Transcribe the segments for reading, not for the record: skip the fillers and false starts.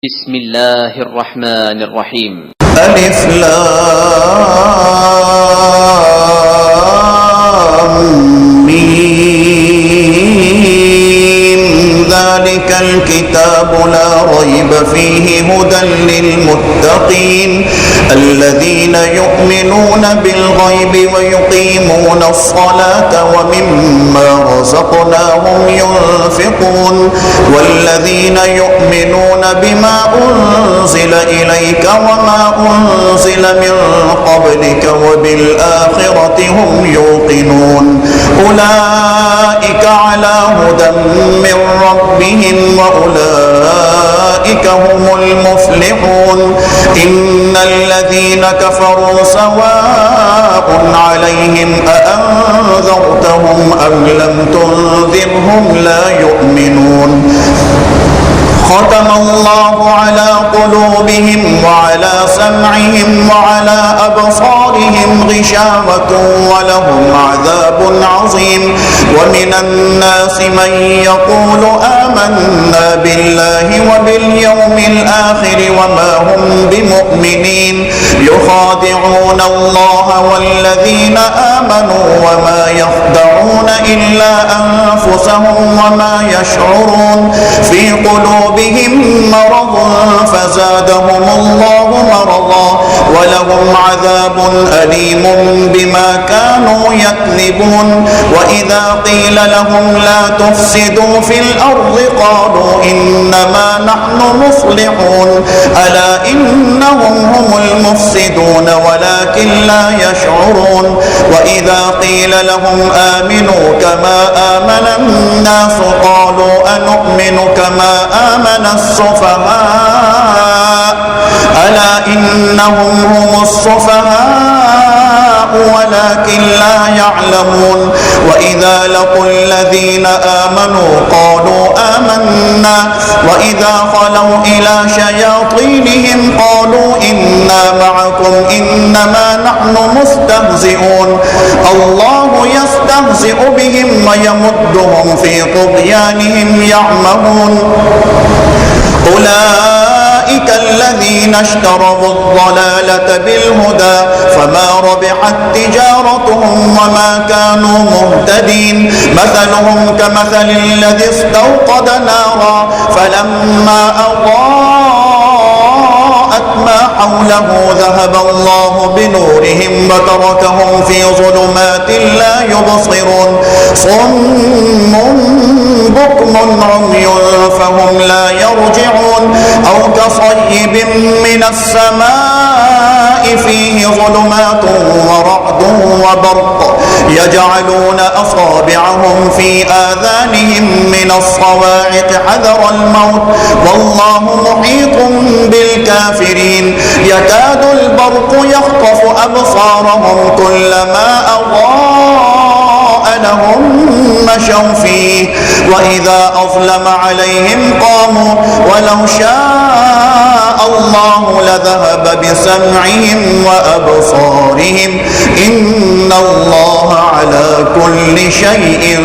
بسم الله الرحمن الرحيم. ألف لام ميم ذلك الكتاب لا ريب فيه هدى للمتقين الذين يؤمنون بالغيب ويقيمون الصلاة ومما رزقناهم ينفقون والذين يؤمنون بما أنزل إليك وما أنزل من قبلك وبالآخرة هم يوقنون أولئك على هدى من ربهم وأولئك هم المفلحون إن الذين كفروا سواء عليهم أأنذرتهم أم لم تنذرهم لا يؤمنون ختم الله على قلوبهم وعلى سمعهم وعلى أبصارهم غشاوة ولهم عذاب عظيم ومن الناس من يقول آمنا بالله وباليوم الآخر وما هم بمؤمنين يخادعون الله والذين آمنوا وما يخدعون إلا أنفسهم وما يشعرون في قلوبهم مرض فزادهم الله مرضا ولهم عذاب أليم بما كانوا يكذبون وإذا قيل لهم لا تفسدوا في الأرض قالوا إنما نحن مصلحون ألا إنهم هم المفسدون ولكن لا يشعرون وإذا قيل لهم آمنوا كما آمن الناس قالوا أنؤمن كما آمن السفهاء ألا إنهم هم السفهاء ولكن لا يعلمون وإذا لقوا الذين آمنوا قالوا آمنا وإذا خلوا إلى شياطينهم قالوا إنا معكم إنما نحن مستهزئون الله يستهزئ بهم ويمدهم في طغيانهم يعمهون أولئك الذين اشتروا الضلالة بالهدى فما ربحت تجارتهم وما كانوا مهتدين مثلهم كمثل الذي استوقد نارا فلما أضاءت ما حوله ذهب الله بنورهم وتركهم في ظلمات لا يبصرون صم بكم عمي فهم لا يرجعون أو كصيب من السماء فيه ظلمات ورعد وبرق يجعلون أصابعهم في آذانهم من الصواعق حذر الموت والله محيط بالكافرين يكاد البرق يخطف أبصارهم كلما أضاء لهم مشوا فيه وإذا أظلم عليهم قاموا ولو شاء الله لذهب بسمعهم وأبصارهم إن الله على كل شيء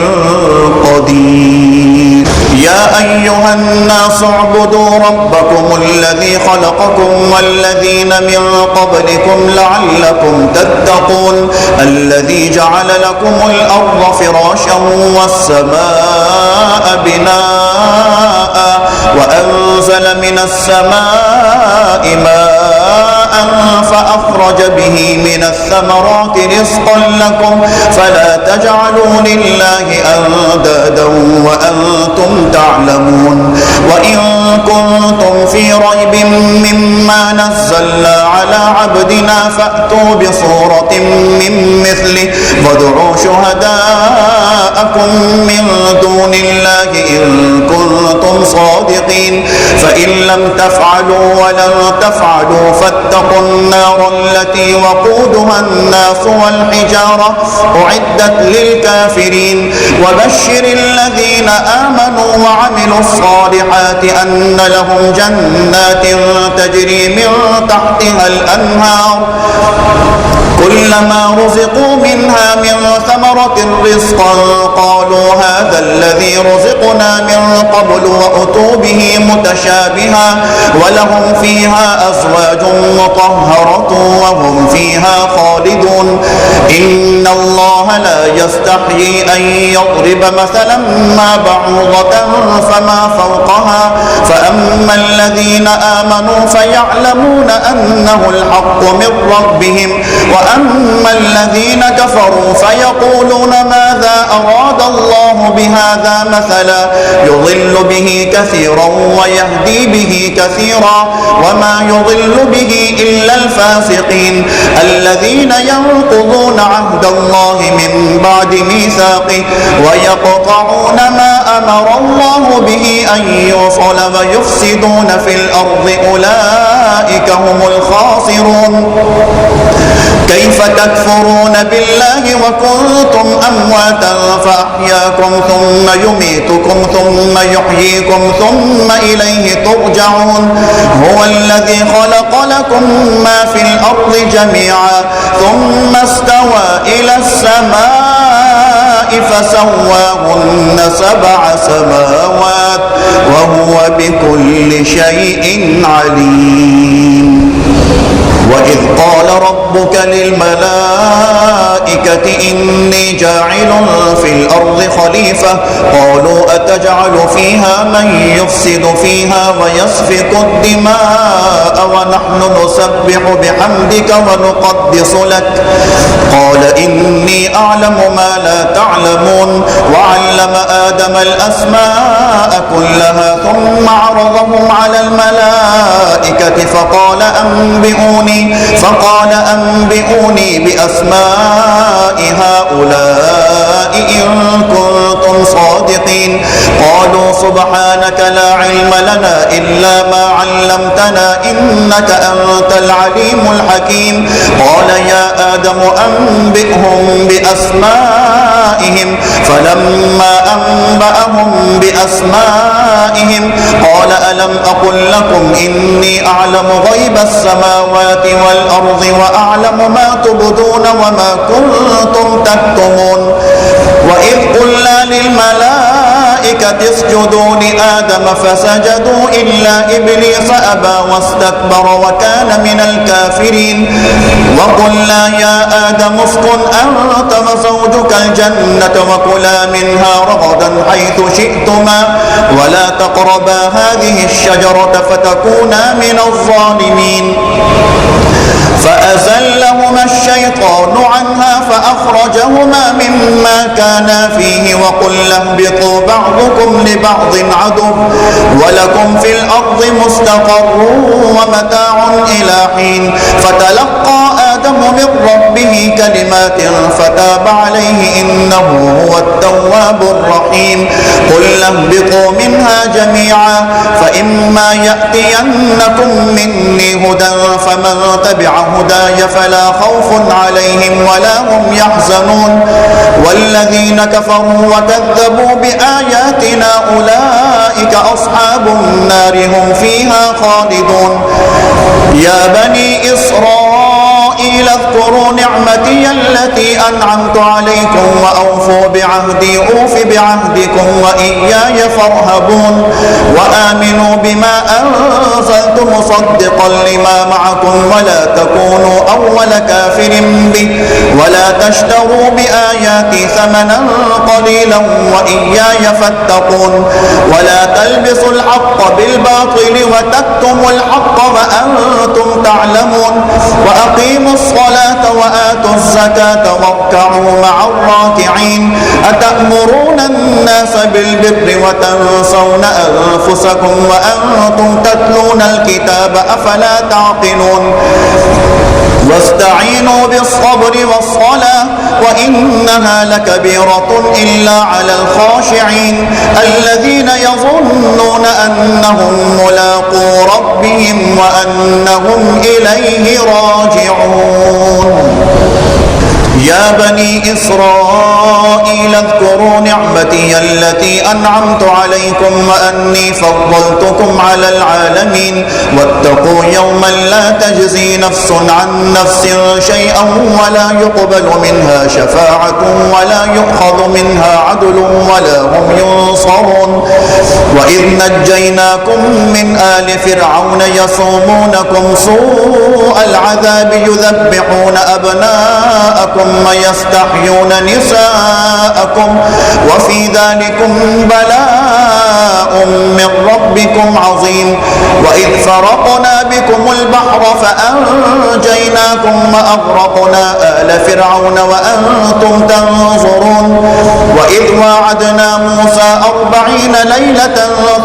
قدير يا أيها الناس اعبدوا ربكم الذي خلقكم والذين من قبلكم لعلكم تتقون الذي جعل لكم الأرض فراشا والسماء بناء وأنزل من السماء ماء فأخرج به من الثمرات رزقا لكم فلا تجعلوا لله أندادا وأنتم تعلمون وإن كنتم في ريب مما نزلنا على عبدنا فأتوا بصورة من مثله وادعوا شهداءكم من دون الله إن كنتم صادقين فإن لم تفعلوا ولن تفعلوا فاتقوا النار التي وقودها الناس والحجارة أعدت للكافرين وبشر الذين آمنوا وعملوا الصالحات أن لهم جنات تجري من تحتها الأنهار كلما رزقوا منها من ثمرة رزقا قالوا هذا الذي رزقنا من قبل وأتوا به متشابها ولهم فيها أزواج مطهرة وهم فيها خالدون إن الله لا يستحيي أن يضرب مثلا ما بعوضة فما فوقها فأما الذين آمنوا فيعلمون أنه الحق من ربهم وأما الذين كفروا فيقولون ماذا أراد الله بهذا مثلا يضل به كثيرا ويهدي به كثيرا وما يضل به إلا الفاسقين الذين ينقضون عهد الله من بعد ميثاقه ويقطعون ما أمر الله به أن يوصل ويفسدون في الأرض أولئك هم الخاسرون كيف تكفرون بالله وكنتم أمواتا فأحياكم ثم يميتكم ثم يحييكم ثم إليه ترجعون هو الذي خلق لكم ما في الأرض جميعا ثم استوى إلى السماء فسواهن 7 سماوات وهو بكل شيء عليم وإذ قال ربك للملائكة إني جاعل في الأرض خليفة قالوا أتجعل فيها من يفسد فيها ويسفك الدماء ونحن نسبح بحمدك ونقدس لك قال إني أعلم ما لا تعلمون وعلم آدم الأسماء كلها ثم عرضهم على الملائكة فقال أنبئوني بأسماء هؤلاء إن كنتم صادقين قالوا سبحانك لا علم لنا إلا ما علمتنا إنك أنت العليم الحكيم قال يا آدم أنبئهم بأسمائهم فلما أنبأهم بأسمائهم قال ألم أقل لكم إني أعلم غيب السماوات والأرض وأعلم ما تبدون وما كنتم تكتمون وإذ قلنا للملائكة اسجدوا لآدم فسجدوا إلا إبليس أبى واستكبر وكان من الكافرين وقلنا يا آدم اسكن أنت وزوجك الجنة وكلا منها رغدا حيث شئتما ولا تقربا هذه الشجرة فتكونا من الظالمين فأزلهما الشيطان عنها فأخرجهما مما كانا فيه وقلنا اهبطوا بعضكم لبعض عدو ولكم في الأرض مستقر ومتاع إلى حين فتلقى آدم من ربه كلمات فتاب عليه إنه هو التواب الرحيم قلنا اهبطوا منها جميعا فإما يأتينكم مني هدى فمن تبع هداي فلا خوف عليهم ولا هم يحزنون والذين كفروا وكذبوا بآياتنا أولئك أصحاب النار هم فيها خالدون يا بني إسرائيل اذكروا نعمتي التي أنعمت عليكم وأوفوا بعهدي أوف بعهدكم وإياي فارهبون وآمنوا بما أنزلت مصدقا لما معكم ولا تكونوا أول كافر به ولا تشتروا بآياتي ثمنا قليلا وإياي فاتقون ولا تلبسوا الحق بالباطل وتكتموا الحق وأنتم تعلمون وأقيموا الصلاة وآتوا الزكاة واركعوا مع الراكعين أتأمرون الناس بالبر وتنسون أنفسكم وأنتم تتلون الكتاب أفلا تعقلون واستعينوا بالصبر والصلاة وإنها لكبيرة إلا على الخاشعين الذين يظنون أنهم ملاقو ربهم وأنهم إليه راجعون يا بني إسرائيل إسرائيل اذكروا نعمتي التي أنعمت عليكم وأني فضلتكم على العالمين واتقوا يوما لا تجزي نفس عن نفس شيئا ولا يقبل منها شفاعة ولا يؤخذ منها عدل ولا هم ينصرون وإذ نجيناكم من آل فرعون يصومونكم سوء العذاب يذبحون أبناءكم ويستحيون نساءكم وفي ذلكم بلاء من ربكم عظيم وإذ فرقنا بكم البحر فأنجيناكم وأغرقنا آل فرعون وأنتم تنظرون وإذ واعدنا موسى 40 ليلة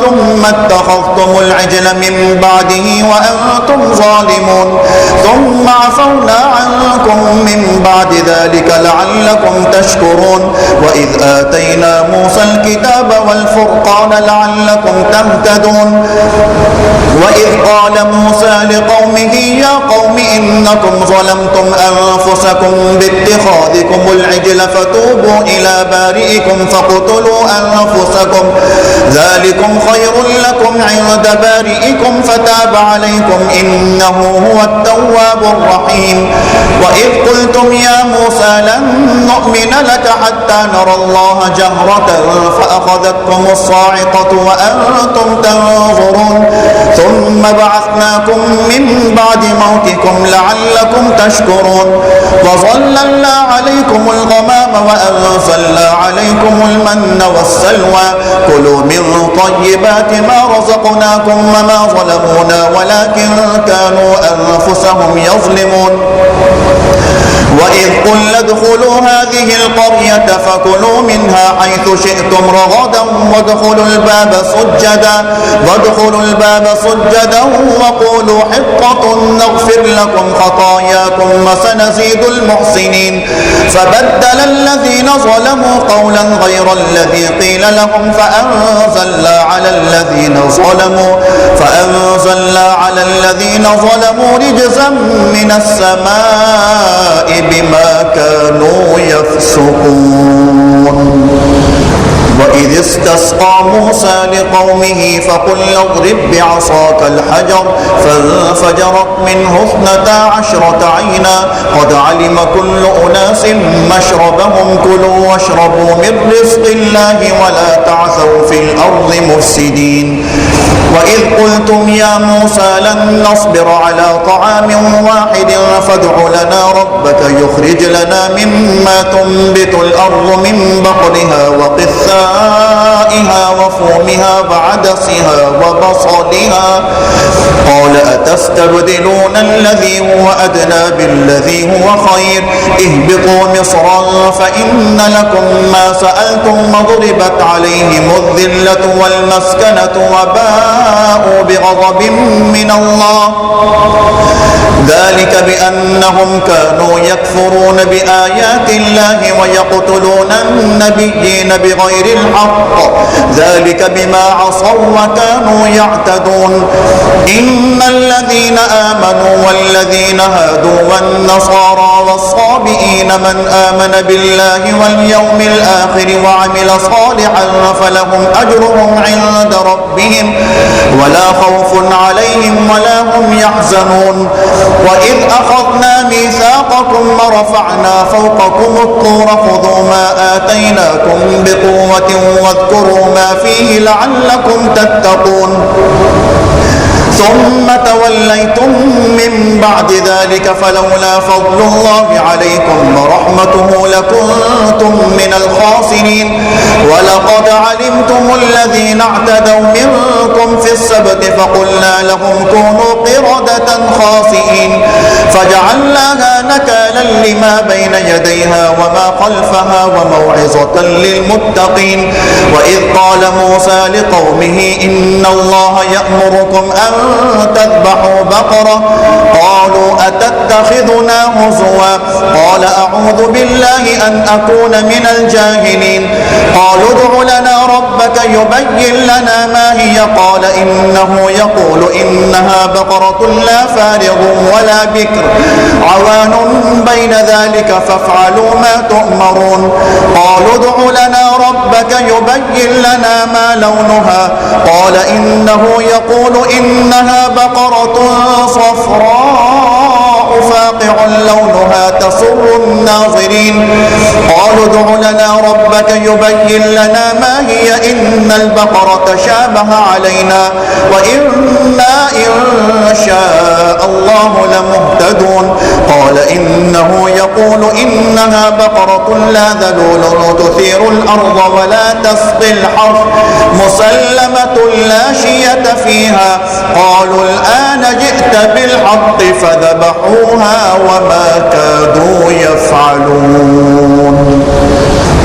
ثم اتخذتم العجل من بعده وأنتم ظالمون ثم عفونا عنكم من بعد ذلك لعلكم تشكرون وإذ آتينا موسى الكتاب والفرقان لعلكم تهتدون وإذ قال موسى لقومه يا قوم إنكم ظلمتم أنفسكم باتخاذكم العجل فتوبوا إلى بارئكم فاقتلوا أنفسكم ذلكم خير لكم عند بارئكم فتاب عليكم إنه هو التواب الرحيم وإذ قلتم يا موسى لن نؤمن لك حتى نرى الله جهرة فأخذتكم الصاعقة وأنتم تنظرون ثم بعثناكم من بعد موتكم لعلكم تشكرون وظللنا عليكم الغمام وأنزلنا عليكم المن والسلوى كلوا من طيبات ما رزقناكم وما ظلمونا ولكن كانوا أنفسهم يظلمون وإذ قلنا ادخلوا هذه القرية فكلوا منها حيث شئتم رغدا وادخلوا الباب سجدا وقولوا حطة نغفر لكم خطاياكم وسنزيد المحسنين فبدل الذين ظلموا قولا غير الذي قيل لهم فأنزلنا على الذين ظلموا رجزا من السماء بما كانوا يفسقون وإذ استسقى موسى لقومه فقل اضرب بعصاك الحجر فانفجرت منه 12 عينا قد علم كل أناس مشربهم كلوا واشربوا من رزق الله ولا تعثوا في الأرض مفسدين وإذ قلتم يا موسى لن نصبر على طعام واحد فادع لنا ربك يخرج لنا مما تنبت الأرض من بقلها وقثائها وفومها وعدسها وبصلها قال أتستبدلون الذي هو أدنى بالذي هو خير اهبطوا مصرا فإن لكم ما سألتم وضربت عليهم الذلة والمسكنة وباءوا بغضب من الله ذلك بأنهم كانوا يكفرون بآيات الله ويقتلون النبيين بغير الحق ذلك بما عصوا وكانوا يعتدون إن الذين آمنوا والذين هادوا والنصارى والصابئين من آمن بالله واليوم الآخر وعمل صالحا فلهم أجرهم عند ربهم ولا خوف عليهم ولا هم يحزنون وإذ أخذنا ميثاقكم ورفعنا فوقكم الطور خذوا ما آتيناكم بقوة واذكروا ما فيه لعلكم تتقون ثم توليتم من بعد ذلك فلولا فضل الله عليكم ورحمته لكنتم من الخاسرين ولقد علمتم الذين اعتدوا منكم في السبت فقلنا لهم كونوا قردة خاسئين فجعلناها نكالا لما بين يديها وما خلفها وموعظة للمتقين وإذ قال موسى لقومه إن الله يأمركم أن تذبحوا بقرة قالوا أتتخذنا هزوا قال أعوذ بالله أن أكون من الجاهلين قالوا ادع لنا ربك يبين لنا ما هي قال إنه يقول إنها بقرة لا فارغ ولا بكر عوان بين ذلك فافعلوا ما تؤمرون قالوا ادع لنا ربك يبين لنا ما لونها قال إنه يقول إنها بقرة صفراء فاقع لونها تسر الناظرين قالوا ادع لنا ربك يبين لنا ما هي إن البقرة شابه علينا وإنا إن شاء الله لمهتدون قال إنه يقول إنها بقرة لا ذلول تثير الأرض ولا تسقي الحرث مسلمة لا شية فيها قالوا الآن جئت بالحق فذبحوها وما كادوا يفعلون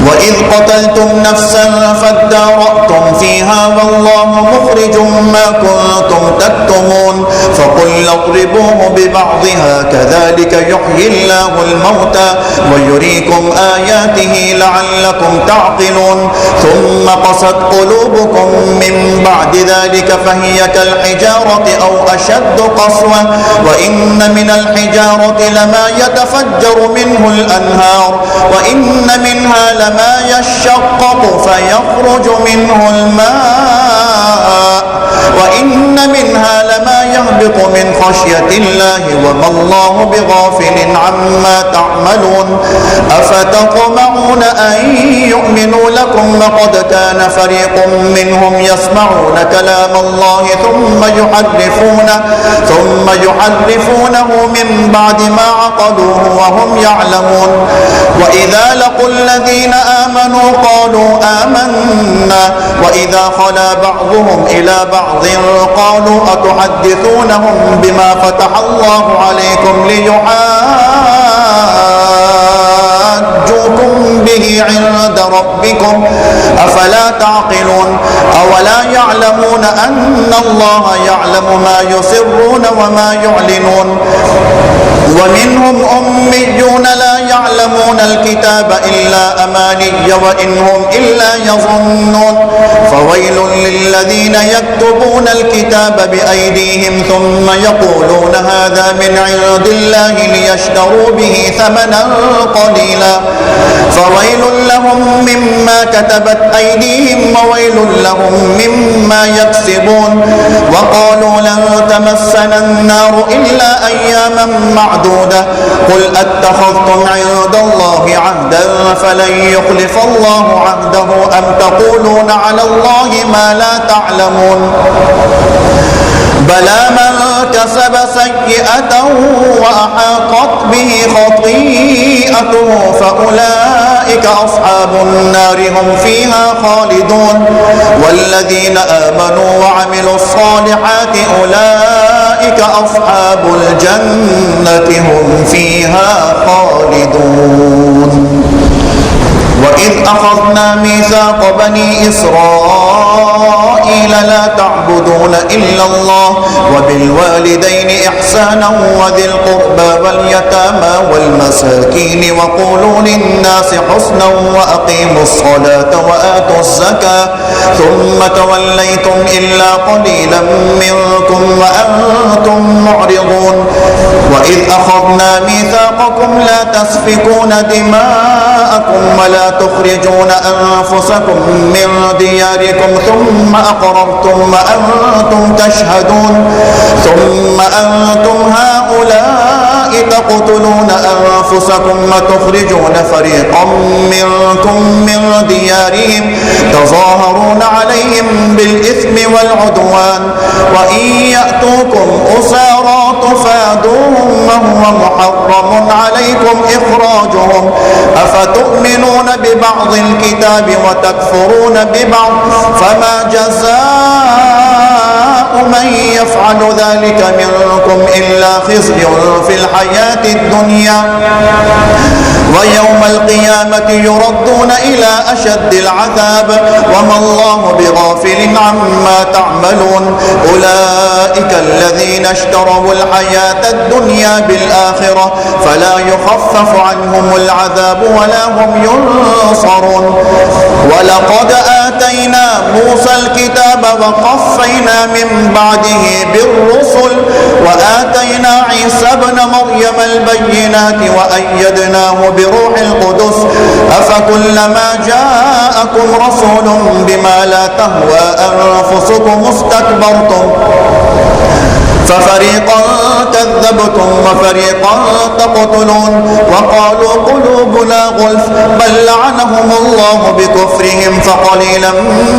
وإذ قتلتم نفسا فادارأتم فيها والله مخرج ما كنتم تكتمون فقل اضربوه ببعضها كذلك يحيي الله الموتى ويريكم آياته لعلكم تعقلون ثم قست قلوبكم من بعد ذلك فهي كالحجارة أو أشد قسوة وإن من الحجارة لما يتفجر منه الأنهار وإن منها لما يشقق فيخرج منه الماء وإن منها لما يهبط من خشية الله وما الله بغافل عما تعملون أفتطمعون أن يؤمنوا لكم وقد كان فريق منهم يسمعون كلام الله ثم يحرفونه من بعد ما عقلوه وهم يعلمون وإذا لقوا الذين آمنوا قالوا آمنا وإذا خلا بعضهم إلى بعض قالوا أتحدثونهم بما فتح الله عليكم ليحاجوكم به عند ربكم أفلا تعقلون أولا يعلمون أن الله يعلم ما يسرون وما يعلنون ومنهم أميون لا يعلمون الكتاب إلا أماني وإن هم إلا يظنون فويل للذين يكتبون الكتاب بأيديهم ثم يقولون هذا من عند الله ليشتروا به ثمنا قليلا فويل لهم مما كتبت أيديهم وويل لهم مما يكسبون وقالوا لن تمسنا النار إلا أياما معدودة قل أتخذتم عند الله عهدا فلن يخلف الله عهده أم تقولون على الله ما لا تعلمون بلى من كسب سيئة وأحاطت به خطيئته فأولئك أصحاب النار هم فيها خالدون والذين آمنوا وعملوا الصالحات أولئك أصحاب الجنة هم فيها خالدون وإذ أخذنا ميثاق بني إسرائيل لا تعبدون إلا الله وبالوالدين إحسانا وذي القربى واليتامى والمساكين وقولوا للناس حسنا وأقيموا الصلاة وآتوا الزكاة ثم توليتم إلا قليلا منكم وأنتم معرضون وإذ أخذنا ميثاقكم لا تسفكون دماءكم ولا تخرجون أنفسكم من دياركم ثم أقررتم وأنتم تشهدون ثم أنتم هؤلاء تقتلون أنفسكم وتخرجون فريقا منكم من ديارهم تظاهرون عليهم بالإثم والعدوان وإن يأتوكم أسارى تفادوهم وهو محرم عليكم إخراجهم أفتؤمنون ببعض الكتاب وتكفرون ببعض فما جزاء من يفعل ذلك منكم إلا خزي في الحياة الدنيا ويوم القيامة يردون إلى أشد العذاب وما الله بغافل عما تعملون أولئك الذين اشتروا الحياة الدنيا بالآخرة فلا يخفف عنهم العذاب ولا هم ينصرون ولقد آتينا موسى الكتاب وقفينا من بعده بالرسل وآتينا عيسى ابن مريم البينات وأيدناه بروح القدس أفكلما جاءكم رسول بما لا تهوى أنفسكم استكبرتم ففريقا كذبتم وفريقا تقتلون وقالوا قلوبنا غلف بل لعنهم الله بكفرهم فقليلا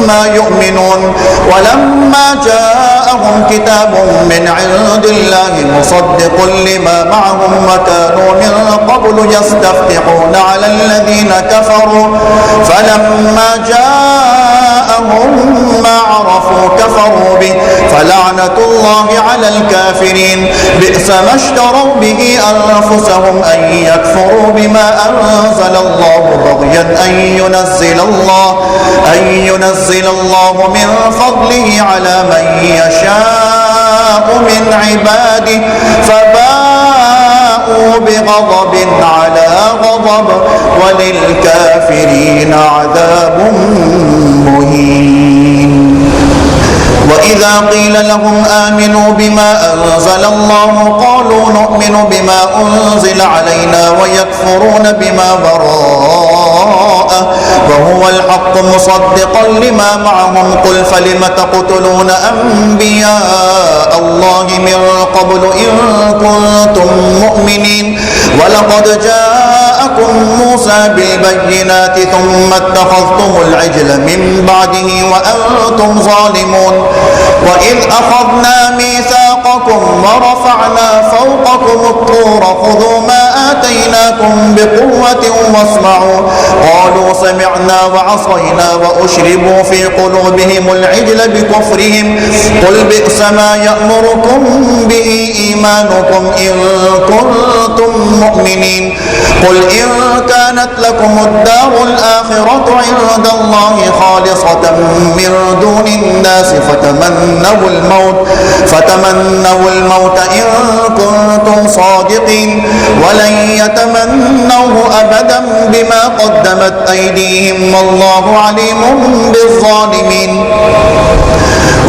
ما يؤمنون ولما جاءهم كتاب من عند الله مصدق لما معهم وكانوا من قبل يستفتحون على الذين كفروا فلما جاءهم ما عرفوا كفروا به فلعنة الله على الكافرين بئس ما اشتروا به أنفسهم أن يكفروا بما أنزل الله بغيا أن ينزل الله من فضله على من يشاء من عباده فباءوا بغضب على غضب وللكافرين عذاب مهين وإذا قيل لهم آمنوا بما أنزل الله قالوا نؤمن بما أنزل علينا ويكفرون بما وراءه وهو الحق مصدقا لما معهم قل فلم تقتلون أنبياء الله من قبل إن كنتم مؤمنين ولقد جاءكم موسى بالبينات ثم اتخذتم العجل من بعده وأنتم ظالمون وإذ أخذنا ميثاقكم ورفعنا فوقكم الطور خذوا ما آتيناكم بقوة واسمعوا قالوا سمعنا وعصينا وأشربوا في قلوبهم العجل بكفرهم قل بئس ما يأمركم به إيمانكم إن كنتم مؤمنين قل إن كانت لكم الدار الآخرة عند الله خالصة من دون الناس فتمنوا الموت إن كنتم صادقين ولن يتمنوه أبدا بما قدمت أيديهم والله عليم بالظالمين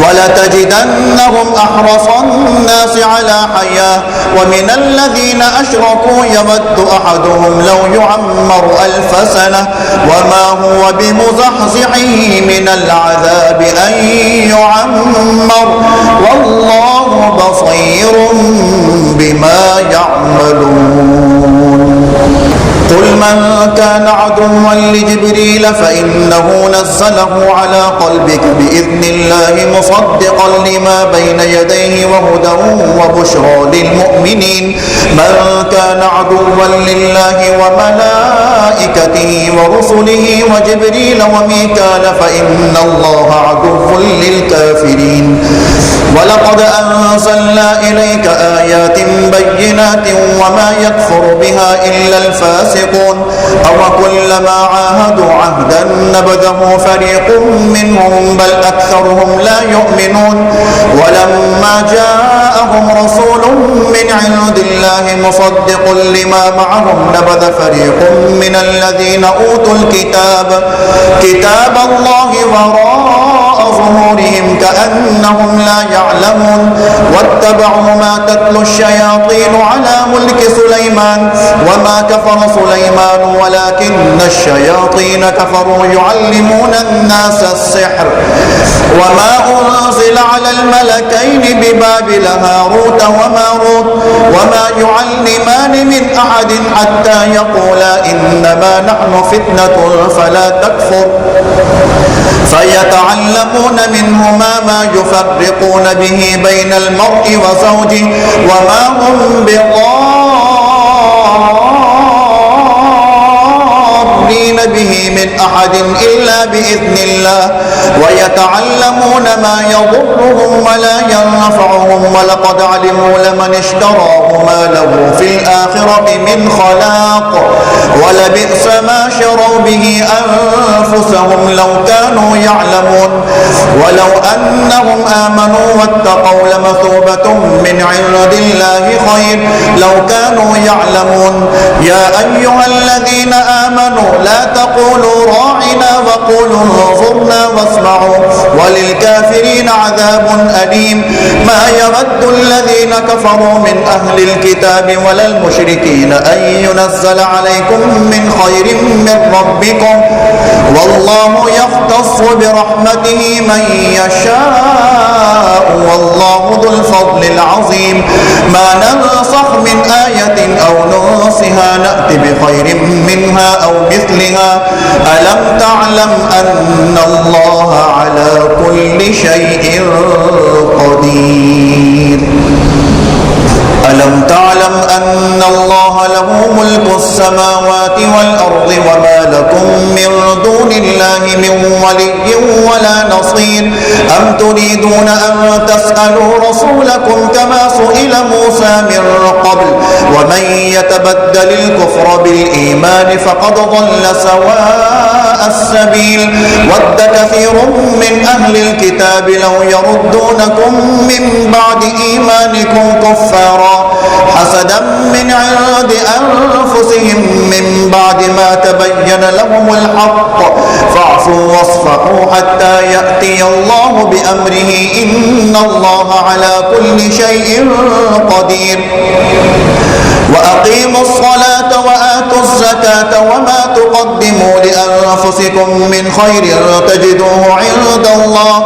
ولتجدنهم أحرص الناس على حياة ومن الذين أشركوا يود أحدهم لو يعمر 1000 سنة وما هو بمزحزحه من العذاب أن يعمر والله بصير بما يعملون قل من كان عدوا لجبريل فإنه نزله على قلبك بإذن الله مصدقا لما بين يديه وهدى وبشرى للمؤمنين من كان عدوا لله وملائكته ورسله وجبريل وميكال فإن الله عدو للكافرين ولقد أنزلنا إليك آيات بينات وما يكفر بها إلا الفاسقون أوكلما عاهدوا عهدا نبذه فريق منهم بل أكثرهم لا يؤمنون ولما جاءهم رسول من عند الله مصدق لما معهم نبذ فريق من الذين أوتوا كتاب الله وراء ظهورهم كأنهم لا يعلمون واتبعوا ما تتلو الشياطين على ملك سليمان وما كفر سليمان ولكن الشياطين كفروا يعلمون الناس السحر وما أنزل على الملكين ببابل هاروت وماروت وما يعلمان من أحد حتى يقولا إنما نحن فتنة فلا تكفر فيتعلمون منهما ما يفرقون به بين المرء وزوجه وما هم بضارين به من أحد إلا بإذن الله ويتعلمون ما يضرهم ولا ينفعهم ولقد علموا لمن اشتراه ما له في الآخرة من خلاق ولبئس ما شروا به أنفسهم لو كانوا يعلمون ولو أنهم آمنوا واتقوا لمثوبة من عند الله خير لو كانوا يعلمون يا أيها الذين آمنوا لا تقولوا راعنا وقولوا انظرنا واسمعوا وللكافرين عذاب أليم ما يود الذين كفروا من أهل الكتاب ولا المشركين أن ينزل عليكم من خير من ربكم والله يختص برحمته من يشاء والله ذو الفضل العظيم ما ننسخ من آية أو ننسها نأتي بخير منها أو مثلها ألم تعلم أن الله على كل شيء قدير ألم تعلم أن الله له ملك السماوات والأرض وما لكم من دون الله من ولي ولا نصير أم تريدون أن تسألوا رسولكم كما سئل موسى من قبل ومن يتبدل الكفر بالإيمان فقد ضل سواء السبيل ود كثير من أهل الكتاب لو يردونكم من بعد إيمانكم كفارا حسدا من عند أنفسهم من بعد ما تبين لهم الحق فاعفوا واصفحوا حتى يأتي الله بأمره إن الله على كل شيء قدير وأقيموا الصلاة وآتوا الزكاة وما تقدموا لأنفسكم من خير تجدوه عند الله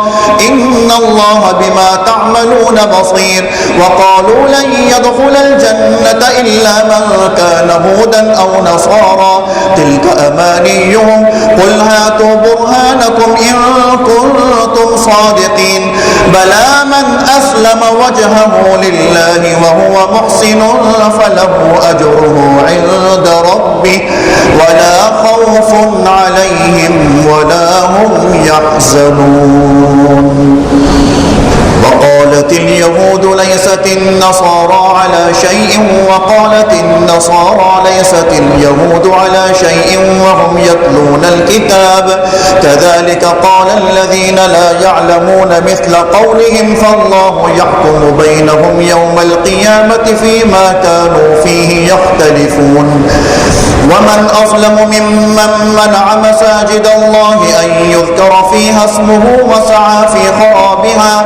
إن الله بما تعملون بصير وقالوا لن يدخل الجنة إلا من كان هودا أو نصارى تلك أمانيهم قل هاتوا برهانكم إن كنتم صادقين بلى من أسلم وجهه لله وهو محسن فله أجره عند ربه ولا خوف عليهم ولا هم يحزنون وقالت اليهود ليست النصارى على شيء وقالت النصارى ليست اليهود على شيء وهم يتلون الكتاب كذلك قال الذين لا يعلمون مثل قولهم فالله يحكم بينهم يوم القيامة فيما كانوا فيه يختلفون ومن أظلم ممن منع مساجد الله أن يذكر فيها اسمه وسعى في خرابها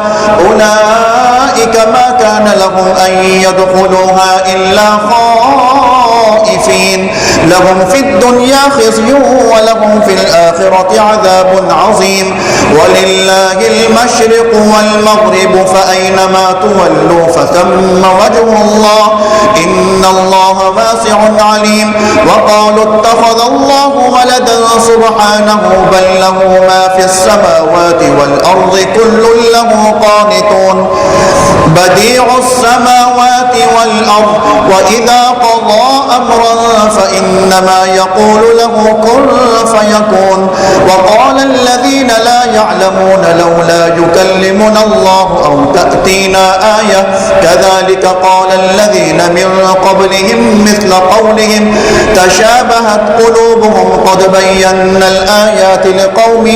أولئك ما كان لهم أن يدخلوها إلا خائفين لهم في الدنيا خزي ولهم في الآخرة عذاب عظيم ولله المشرق والمغرب فأينما تولوا فثم وجه الله إن الله واسع عليم وقالوا اتخذ الله ولدا سبحانه بل له ما في السماوات والأرض كل له قانتون بديع السماوات والأرض وإذا قضى أمرا فإنما يقول له كن فيكون وقال الذين لا يعلمون لولا يكلمنا الله أو تأتينا آية كذلك قال الذين من قبلهم مثل قولهم تشابهت قلوبهم قد بينا الآيات لقوم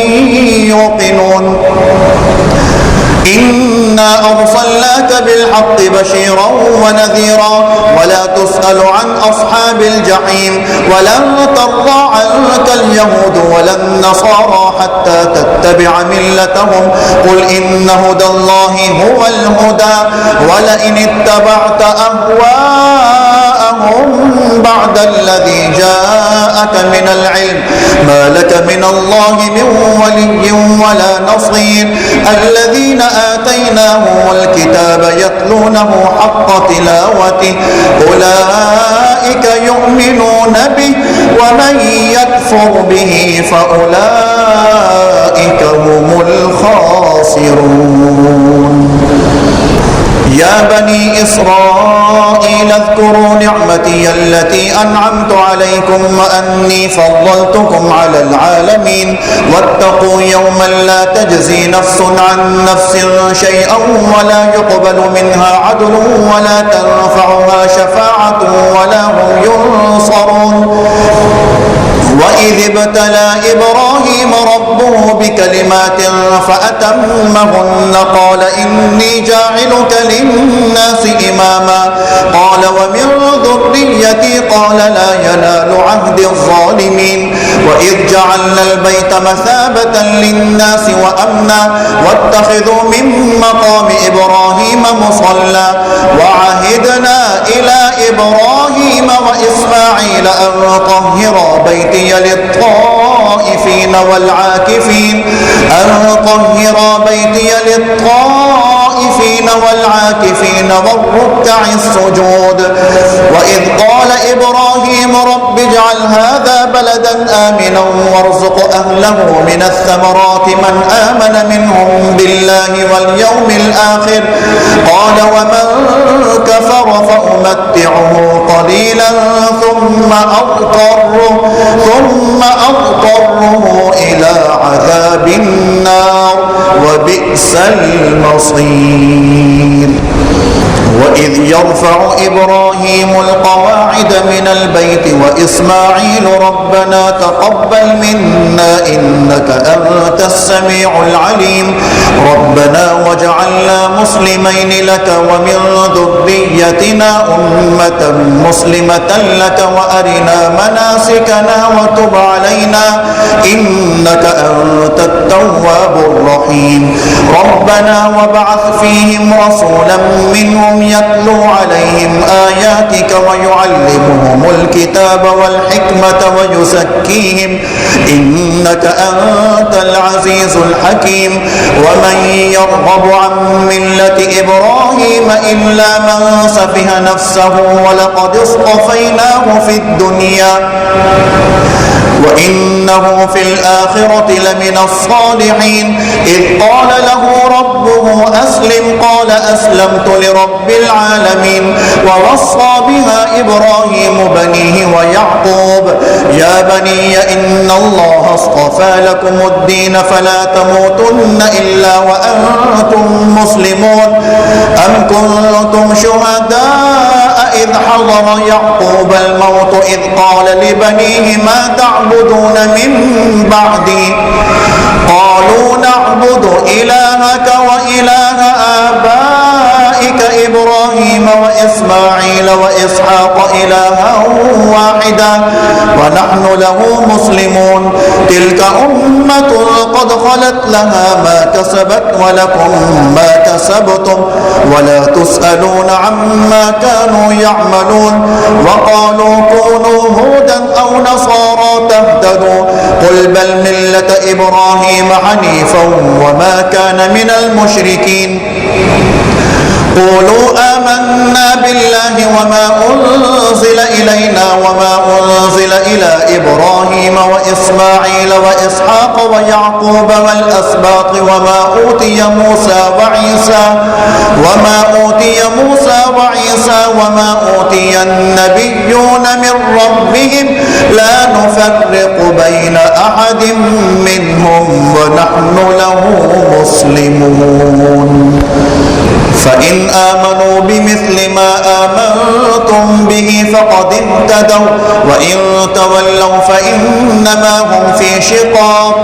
يوقنون إنا أرسلناك بالحق بشيرا ونذيرا ولا تسأل عن أصحاب الجحيم ولن ترضى عنك اليهود ولا النصارى حتى تتبع ملتهم قل إن هدى الله هو الهدى ولئن اتبعت أهواءهم بعد الذي جاءك من العلم ما لك من الله من ولي ولا نصير الذين آتيناهم الكتاب يتلونه حق تلاوته أولئك يؤمنون به ومن يكفر به فأولئك هم الخاسرون يا بني إسرائيل اذكروا نعمتي التي أنعمت عليكم وأني فضلتكم على العالمين واتقوا يوما لا تجزي نفس عن نفس شيئا ولا يقبل منها عدل ولا تنفعها شفاعة ولا هم ينصرون. وإذ ابتلى إبراهيم ربه بكلمات فأتمهن قال إني جاعلك للناس إماما قال ومن ذريتي قال لا ينال عهد الظالمين. وإذ جعلنا البيت مثابة للناس وأمنا واتخذوا من مقام إبراهيم مصلى وعهدنا إلى إبراهيم وإسماعيل أن طهرا بيتي للطائفين والعاكفين والركع السجود. وإذ قال إبراهيم رب اجعل هذا بلدا آمنا وارزق أهله من الثمرات من آمن منهم بالله واليوم الآخر قال ومن كفر فأمتعه قليلا ثم أضطره إلى عذاب النار وبئس المصير. وإذ يرفع إبراهيم القواعد من البيت وإسماعيل ربنا تقبل منا إنك أنت السميع العليم ربنا واجعلنا مسلمين لك ومن ذريتنا أمة مسلمة لك وأرنا مناسكنا وتب علينا إنك أنت التواب الرحيم ربنا وابعث فيهم رسولا منهم يتلو عليهم آياتك ويعلمهم الكتاب والحكمة ويزكيهم إنك أنت العزيز الحكيم. ومن يرغب عن ملة إبراهيم إلا من سفه نفسه ولقد اصطفيناه في الدنيا وإنه في الآخرة لمن الصالحين. إذ قال له ربه أسلم قال أسلمت لرب العالمين. ووصى بها إبراهيم بنيه ويعقوب يا بني إن الله اصطفى لكم الدين فلا تموتن إلا وأنتم مسلمون. أم كنتم شهداء إذ حضر يعقوب الموت إذ قال لبنيه ما تعبدون من بعدي قالوا نعبد إلهك وإله آبائك إبراهيم وإسماعيل وإسحاق إلها واحدا ونحن له مسلمون. تلك أمة قد خلت لها ما كسبت ولكم ما كسبتم ولا تسألون عما كانوا يعملون. وقالوا كونوا هودا أو نصارى تهتدوا قل بل ملة إبراهيم حنيفا وما كان من المشركين. قولوا آمنا بالله وما أنزل إلينا وما أنزل إلى إبراهيم وإسماعيل وإسحاق ويعقوب والأسباط وما أوتي موسى وعيسى وما أوتي النبيون من ربهم لا نفرق بين أحد منهم ونحن له مسلمون. فإن آمنوا بمثل ما آمنتم به فقد اهتدوا وإن تولوا فإنما هم في شقاق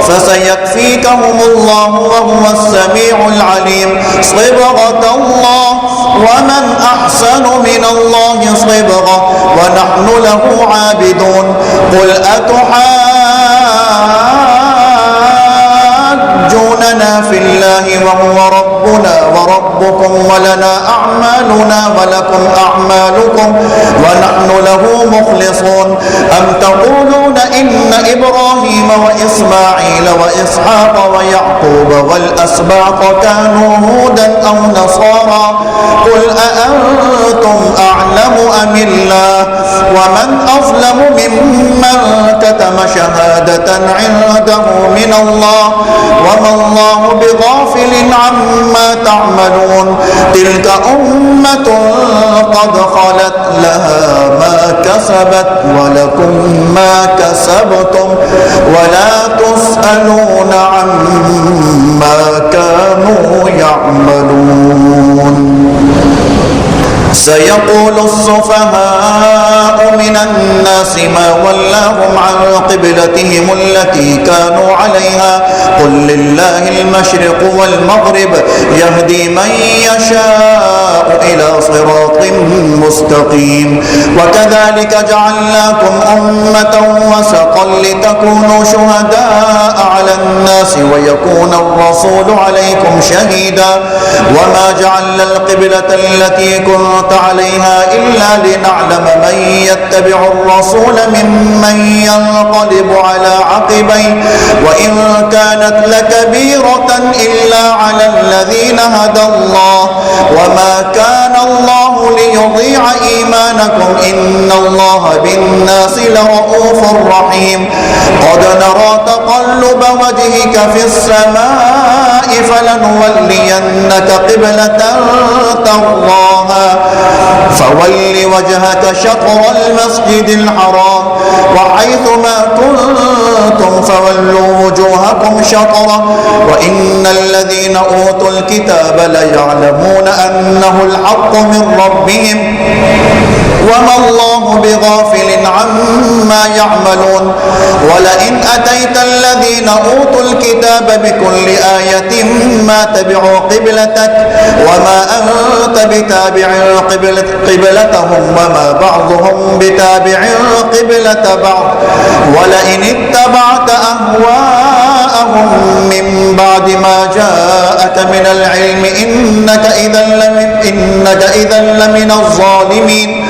فسيكفيكهم الله وهو السميع العليم. صبغة الله ومن أحسن من الله صبغة ونحن له عابدون. قل أتحاجوننا في الله وهو ربنا وربكم ولنا أعمالنا ولكم أعمالكم ونحن له مخلصون. أم تقولون إن إبراهيم وإسماعيل وإسحاق ويعقوب والأسباط كانوا هودا أو نصارى قل أأنتم أعلم أم الله ومن أظلم ممن كتم شهادة عنده من الله وما الله بغافل بغافل عما تعملون تلك أمة قد خلت لها ما كسبت ولكم ما كسبتم ولا تسألون عما كانوا يعملون سيقول السفهاء من الناس ما ولاهم عن قبلتهم التي كانوا عليها قل لله المشرق والمغرب يهدي من يشاء إلى صراط مستقيم وكذلك جعلناكم أمة وسطا لتكونوا شهداء على الناس ويكون الرسول عليكم شهيدا وما جعلنا القبلة التي كنت عليها إلا لنعلم من يتبع الرسول ممن ينقلب على عقبيه وإن كانت لكبيرة إلا على الذين هدى الله وما كان الله ليضيع إيمانكم إن الله بالناس لرؤوف رحيم قد نرى تقلب وجهك في السماء فلنولينك قبلة ترضاها فول وجهك شطر المسجد الحرام وحيث ما كنتم فولوا وجوهكم شطره وإن الذين أوتوا الكتاب ليعلمون أنه الحق من ربهم وما الله بغافل عما يعملون ولئن أتيت الذين أوتوا الكتاب بكل آية ما تبعوا قبلتك وما أنت بتابع قبلتهم وما بعضهم بتابع قبلة بعض ولئن اتبعت أهواءهم من بعد ما جاءك من العلم إنك إذا لمن الظالمين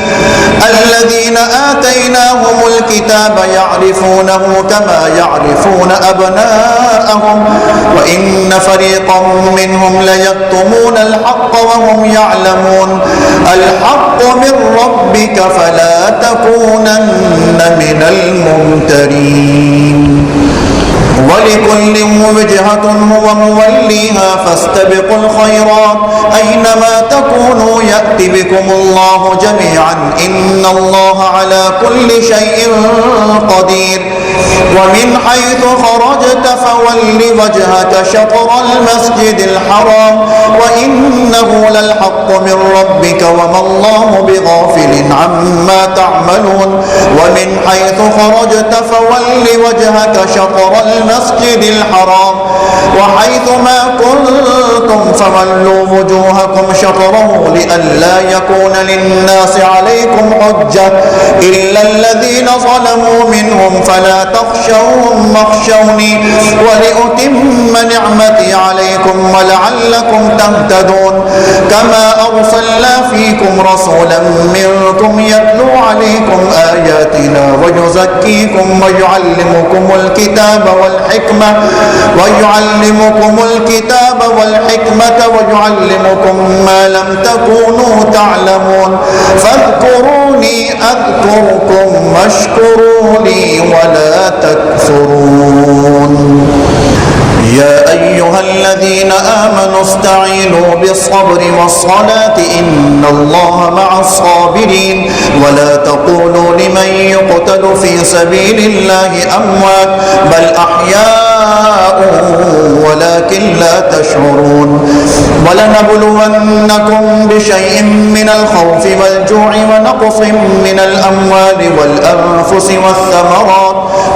الذين آتيناهم الكتاب يعرفونه كما يعرفون أبناءهم وإن فريقا منهم ليكتمون الحق وهم يعلمون الحق من ربك فلا تكونن من الممترين ولكل وجهة هو موليها فاستبقوا الخيرات أينما تكونوا يأت بكم الله جميعا إن الله على كل شيء قدير ومن حيث خرجت فول وجهك شطر المسجد الحرام وإنه للحق من ربك وما الله بغافل عما تعملون ومن حيث خرجت فول وجهك شطر المسجد الحرام وحيث ما كنتم فولوا وجوهكم شطره لئلا يكون للناس عليكم حجة إلا الذين ظلموا منهم فلا تخشوهم واخشوني ولأتم نعمتي عليكم ولعلكم تهتدون كما أرسلنا فيكم رسولا منكم يتلو عليكم آياتنا ويزكيكم ويعلمكم الكتاب والحكمة ويعلمكم ما لم تكونوا تعلمون فاذكروني أذكركم واشكروا لي ولا تكفرون يا أيها الذين آمنوا استعينوا بالصبر والصلاة إن الله مع الصابرين ولا تقولوا لمن يقتل في سبيل الله أموات بل أحياء ولكن لا تشعرون ولنبلونكم بشيء من الخوف والجوع ونقص من الأموال والأنفس والثمرات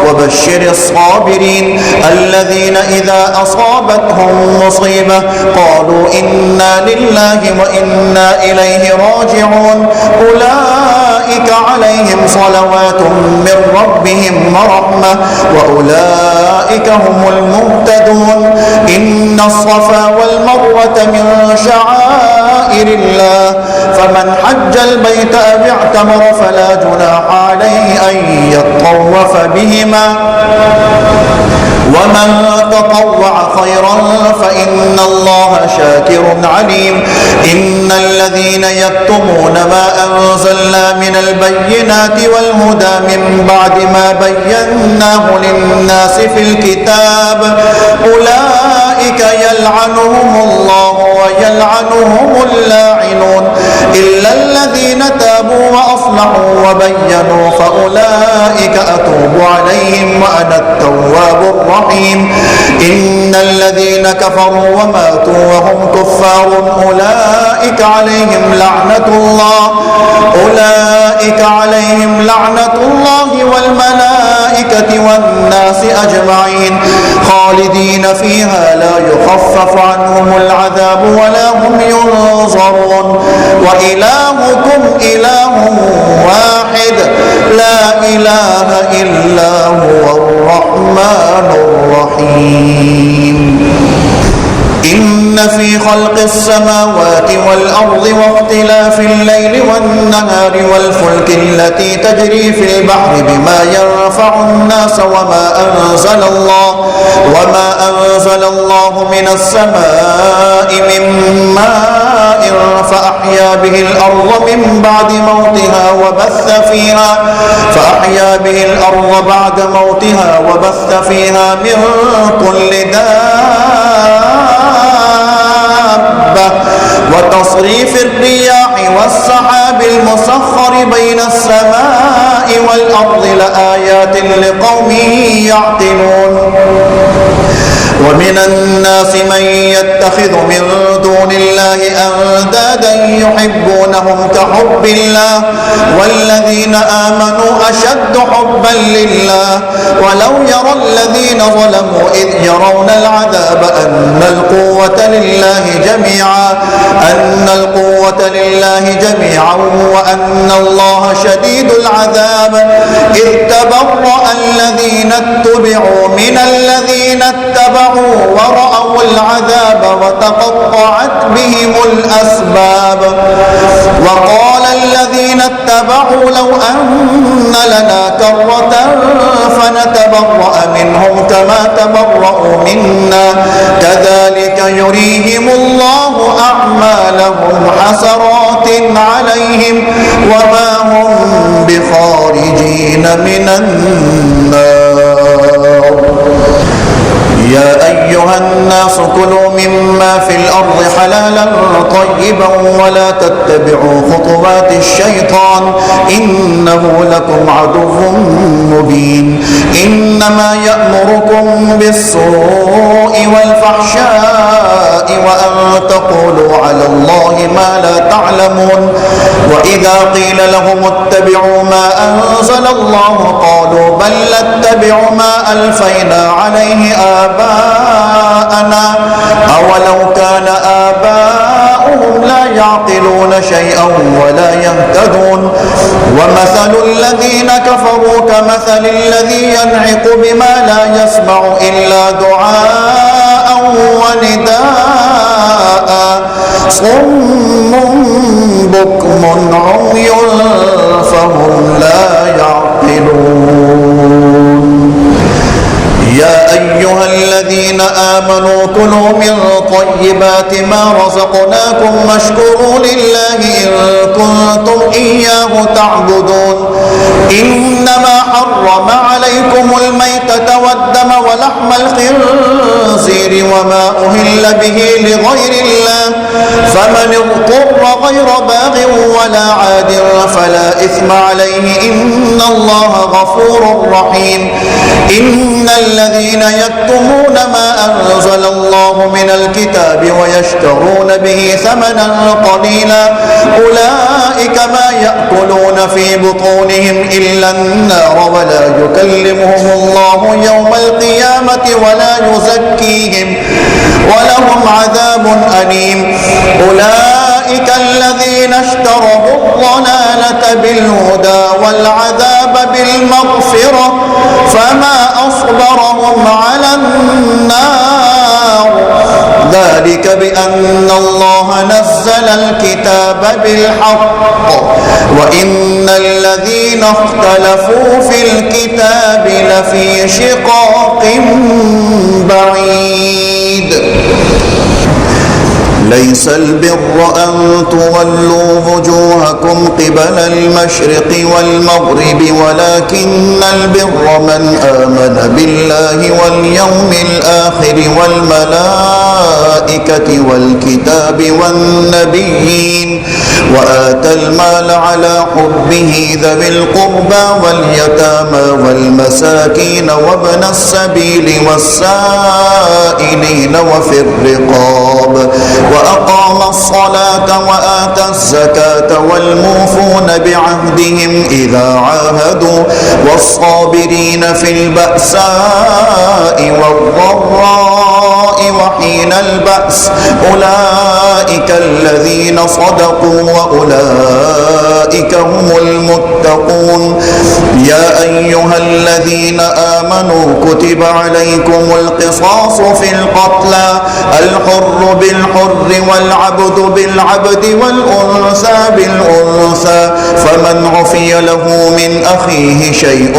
وبشر الصابرين الذين إذا أصابتهم مصيبة قالوا إنا لله وإنا إليه راجعون أولئك عليهم صلوات من ربهم ورحمة وأولئك هم المهتدون إن الصفا والمروة من شعائر الله فمن حج البيت أو اعتمر فلا جناح عليه أن يطوف بهما ومن تطوع خيرا فإن الله شاكر عليم إن الذين يكتمون ما أنزلنا من البينات والهدى من بعد ما بيناه للناس في الكتاب أولئك يلعنهم الله ويلعنهم اللاعنون إلا الذين تابوا وأصلحوا وبينوا فأولئك أتوب عليهم وأنا التواب الرحيم إن الذين كفروا وماتوا وهم كفار أولئك عليهم لعنة الله والملائكة والناس أجمعين خالدين فيها لا يخفف عنهم العذاب ولا هم ينظرون وإلهكم إله واحد لا إله إلا هو الرحمن الرحيم إن في خلق السماوات والأرض واختلاف الليل والنهار والفلك التي تجري في البحر بما ينفع الناس وما أنزل الله من السماء من ماء فأحيا به الأرض من بعد موتها وبث فيها من كل دابة وتصريف الرياح والسحاب المسخر بين السماء والأرض لآيات لقوم يعقلون ومن الناس من يتخذ من دون الله أندادا يحبونهم كحب الله والذين آمنوا أشد حبا لله ولو يرى الذين ظلموا إذ يرون العذاب أن القوة لله جميعا وأن الله شديد العذاب إذ تبرأ الذين اتبعوا من الذين اتبعوا ورأوا العذاب وتقطعت بهم الأسباب وقال الذين اتبعوا لو أن لنا كرة فنتبرأ منهم كما تبرأوا منا كذلك يريهم الله أعمالهم حسرات عليهم وما هم بخارجين من النار يا أيها الناس كلوا مما في الأرض حلالا طيبا ولا تتبعوا خطوات الشيطان إنه لكم عدو مبين إنما يأمركم بالسوء والفحشاء وأن تقولوا على الله ما لا تعلمون وإذا قيل لهم اتبعوا ما أنزل الله قالوا بل نتبع ما ألفينا عليه آباءنا أولو كان آباؤهم لا يعقلون شيئا ولا يهتدون ومثل الذين كفروا كمثل الذي ينعق بما لا يسمع إلا دعاء ونداء صم بكم عمي فهم لا يعقلون يا أيها الذين آمنوا كلوا من طيبات ما رزقناكم واشكروا لله إن كنتم إياه تعبدون إنما حرم عليكم الميتة والدم ولحم الخنزير وما أهل به لغير الله فمن اضطر غير باغ ولا عاد فلا إثم عليه إن الله غفور رحيم إن الذين يكتمون ما أنزل الله من الكتاب ويشترون به ثمنا قليلا أولئك ما يأكلون في بطونهم إلا النار ولا يكلمهم الله يوم القيامة ولا يزكيهم ولهم عذاب أليم أولئك الذين اشتروا الضلالة بالهدى والعذاب بالمغفرة فما أصبرهم على النار ذلك بأن الله نزل الكتاب بالحق وإن الذين اختلفوا في الكتاب لفي شقاق بعيد ليس البر أن تولوا وجوهكم قبل المشرق والمغرب ولكن البر من آمن بالله واليوم الآخر والملائكة والكتاب والنبيين وآتى المال على حبه ذوي القربى واليتامى والمساكين وابن السبيل والسائلين وفي الرقاب وأقام الصلاة وآتى الزكاة والموفون بعهدهم إذا عاهدوا والصابرين في البأساء والضراء وحين البأس أولئك الذين صدقوا وأولئك هم المتقون يا أيها الذين آمنوا كتب عليكم القصاص في القتلى الحر بالحر والعبد بالعبد والأنثى بالأنثى فمن عفي له من أخيه شيء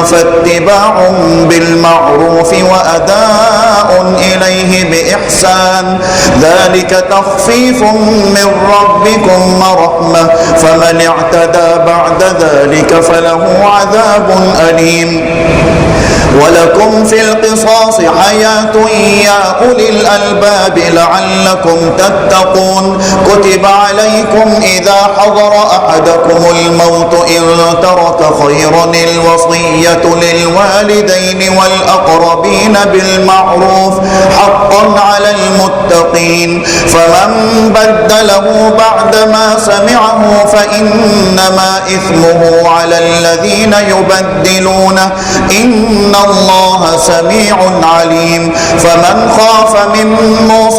فاتباع بالمعروف وأداء إليه بإحسان ذلك تخفيف من ربكم ورحمة فمن اعتدى بعد ذلك فله عذاب أليم ولكم في القصاص حياة يا أولي الألباب لعلكم تتقون كتب عليكم إذا حضر أحدكم الموت إن ترك خيرا الوصية للوالدين والأقربين بالمعروف حقا على المتقين فمن بدله بعدما سمعه فإنما إثمه على الذين يبدلونه إن الله سميع عليم فمن خاف من موص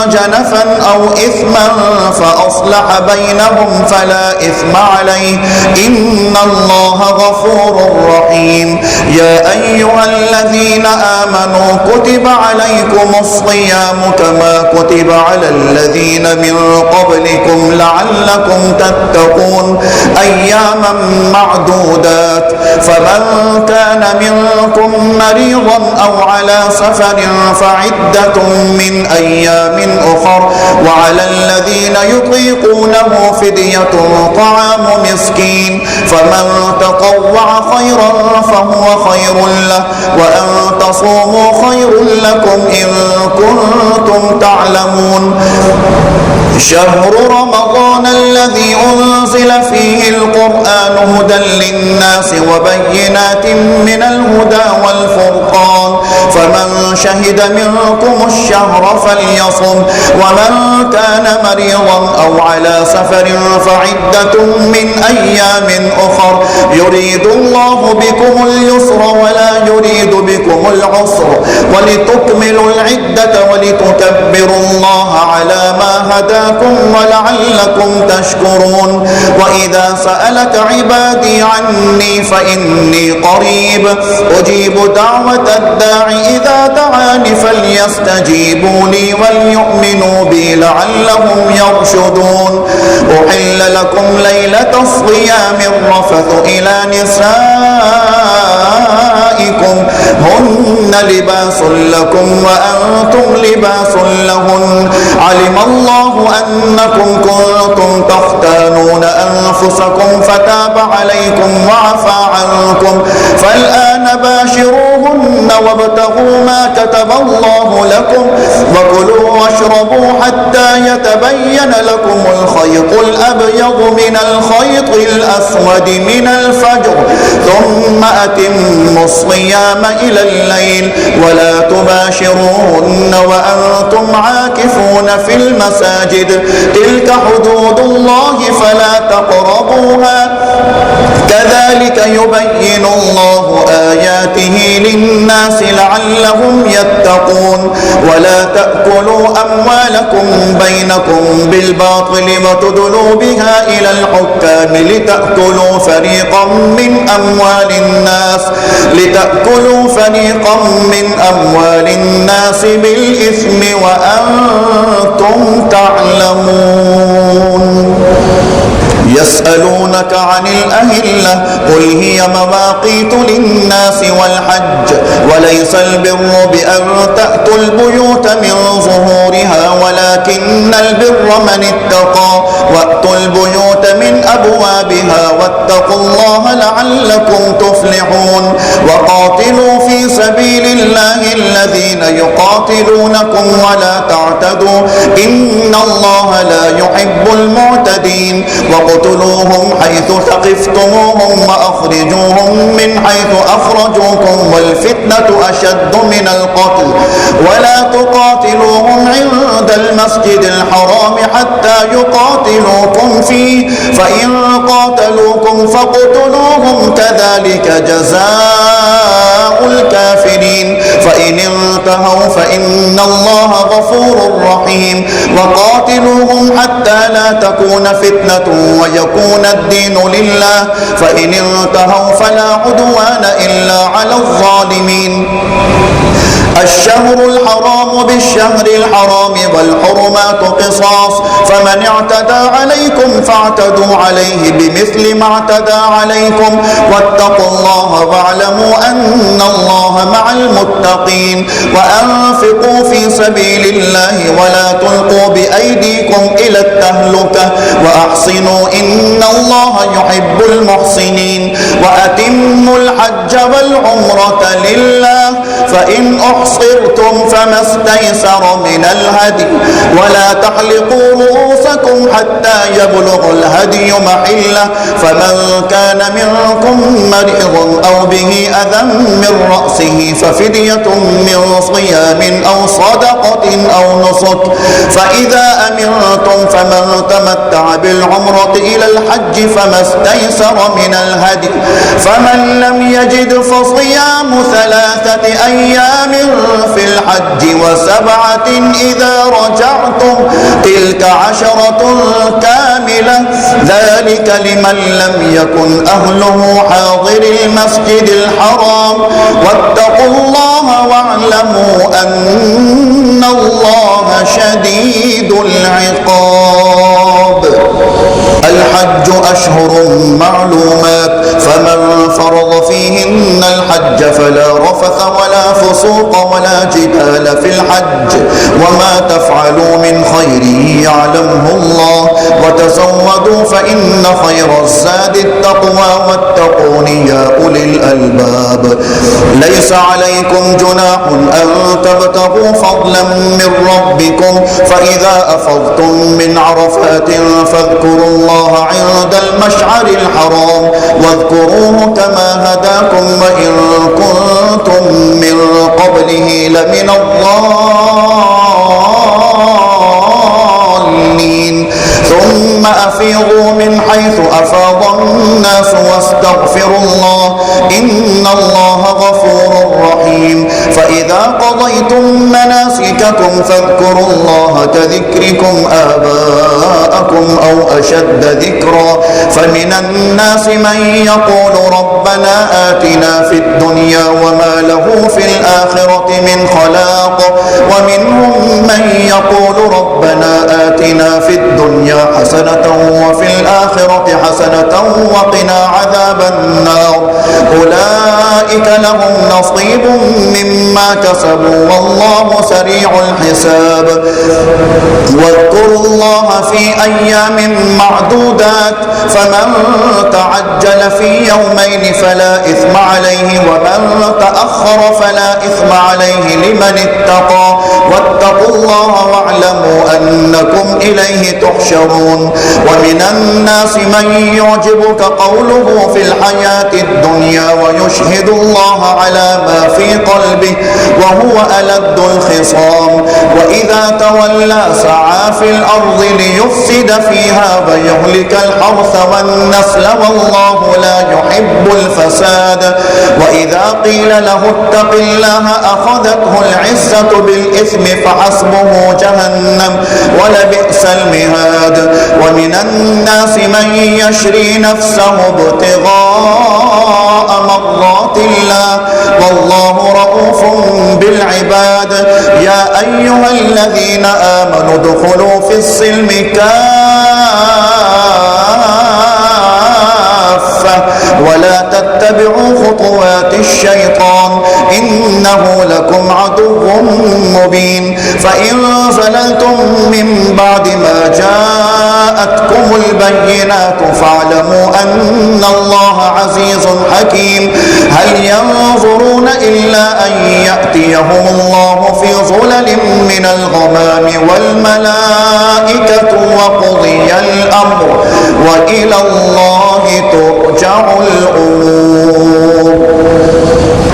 جنفا أو إثما فأصلح بينهم فلا إثم عليه إن الله غفور رحيم يا أيها الذين آمنوا كتب عليكم الصيام كما كتب على الذين من قبلكم لعلكم تتقون أياما معدودات فمن كان منكم مريضا أو على سفر فعدة من أيام أخر وعلى الذين يطيقونه فدية طعام مسكين فمن تطوع خيرا فهو خير له وأن تصوموا خير لكم إن كنتم تعلمون شهر رمضان الذي أنزل فيه القرآن هدى للناس وبينات من الهدى والفرقان فمن شهد منكم الشهر فليصم ومن كان مريضا أو على سفر فعدة من أيام أخر يريد الله بكم اليسر ولا يريد بكم العسر ولتكملوا العدة ولتكبروا الله على ما هداكم ولعلكم تشكرون وإذا سألك عبادي عني فإني قريب أجيب دعوة الداع إذا دعان فليستجيبوا لي وليؤمنوا بي لعلهم يرشدون أحل لكم ليلة الصيام الرفث إلى نسائكم هن لباس لكم وأنتم لباس لهن علم الله أنكم كنتم تختانون أنفسكم فتاب عليكم وعفى عنكم فالآن باشروهن وابتغوا ما كتب الله لكم وكلوا واشربوا حتى يتبين لكم الخيط الأبيض من الخيط الأسود من الفجر ثم أتموا الصيام إلى الليل ولا تباشروهن وأنتم عاكفون في المساجد تلك حدود الله فلا تقربوها كذلك يبين الله آياته للناس لعلهم يتقون ولا تأكلوا أموالكم بينكم بالباطل وتدلوا بها إلى الحكام لتأكلوا فريقا من أموال الناس بالإثم وأنتم تعلمون يسألونك عن الأهلة قل هي مواقيت للناس والحج وليس البر بأن تأتوا البيوت من ظهورها ولكن البر من اتقى وأتوا البيوت من أبوابها واتقوا الله لعلكم تفلحون وقاتلوا في سبيل الله الذين يقاتلونكم ولا تعتدوا إن الله لا يحب المعتدين وقتلوهم حيث ثقفتموهم وأخرجوهم من حيث أخرجوكم والفتنة أشد من القتل ولا تقاتلوهم عند المسجد الحرام حتى يقاتلوكم فيه فإن قاتلوكم فاقتلوهم كذلك جزاء الكافرين فإن انتهوا فإن الله غفور رحيم وقاتلوهم حتى لا تكون فتنة ويكون الدين لله فإن انتهوا فلا عدوان إلا على الظالمين الشهر الحرام بالشهر الحرام والحرمات قصاص فمن اعتدى عليكم فاعتدوا عليه بمثل ما اعتدى عليكم واتقوا الله واعلموا أن الله مع المتقين وأنفقوا في سبيل الله ولا تلقوا بأيديكم إلى التهلكة وأحسنوا إن الله يحب المحسنين وأتموا الحج والعمرة لله فإن أحصرتم فما استيسر من الهدي ولا تحلقوا رؤوسكم حتى يبلغ الهدي محله فمن كان منكم مريض أو به أذى من رأسه ففدية من صيام أو صدقة أو نسك فإذا أمنتم فمن تمتع بالعمرة إلى الحج فما استيسر من الهدي فمن لم يجد فصيام 3 أيام في الحج و7 إذا رجعتم تلك 10 كاملة ذلك لمن لم يكن أهله حاضر المسجد الحرام واتقوا الله واعلموا أن الله شديد العقاب الحج أشهر معلومات فمن فرض فيهن الحج فلا رفث ولا فسوق ولا جدال في الحج وما تفعلوا من خير يعلمه الله وتزودوا فإن خير الزاد التقوى واتقون يا أولي الألباب ليس عليكم جناح أن تبتغوا فضلا من ربكم فإذا أفضتم من عرفات فاذكروا الله عند المشعر الحرام واذكروه كما هداكم وإن كنتم من قبله لمن الضالين ثم أفيضوا من حيث أفاض الناس واستغفروا الله إن الله غفور رحيم فإذا قضيتم مناسككم فاذكروا الله كذكركم آباءكم أو أشد ذكرا فمن الناس من يقول ربنا آتنا في الدنيا وما له في الآخرة من خلاق ومنهم من يقول ربنا آتنا في الدنيا حسنة وفي الآخرة حسنة وقنا عذاب النار أولئك لهم نصيب مما كسبوا والله سريع الحساب واذكروا الله في أيام معدودات فمن تعجل في يومين فلا إثم عليه ومن تأخر فلا إثم عليه لمن اتقى واتقوا الله واعلموا أنكم إليه تحشرون ومن الناس من يعجبك قوله في الحياة الدنيا ويشهد الله على ما في قلبه وهو ألد الخصام وإذا تولى سعى في الأرض ليفسد فيها ويهلك الحرث والنسل والله لا يحب الفساد وإذا قيل له اتق الله أخذته العزة بالإثم فحسبه جهنم ولبئس المهاد ومن الناس من يشري نفسه ابتغاء مرضات الله والله رؤوف بالعباد يا أيها الذين آمنوا ادخلوا في السلم كافة فإن زللتم من بعد ما جاءتكم البينات فاعلموا أن الله عزيز حكيم هل ينظرون إلا أن يأتيهم الله في ظلل من الغمام والملائكة وقضي الأمر وإلى الله ترجع الأمور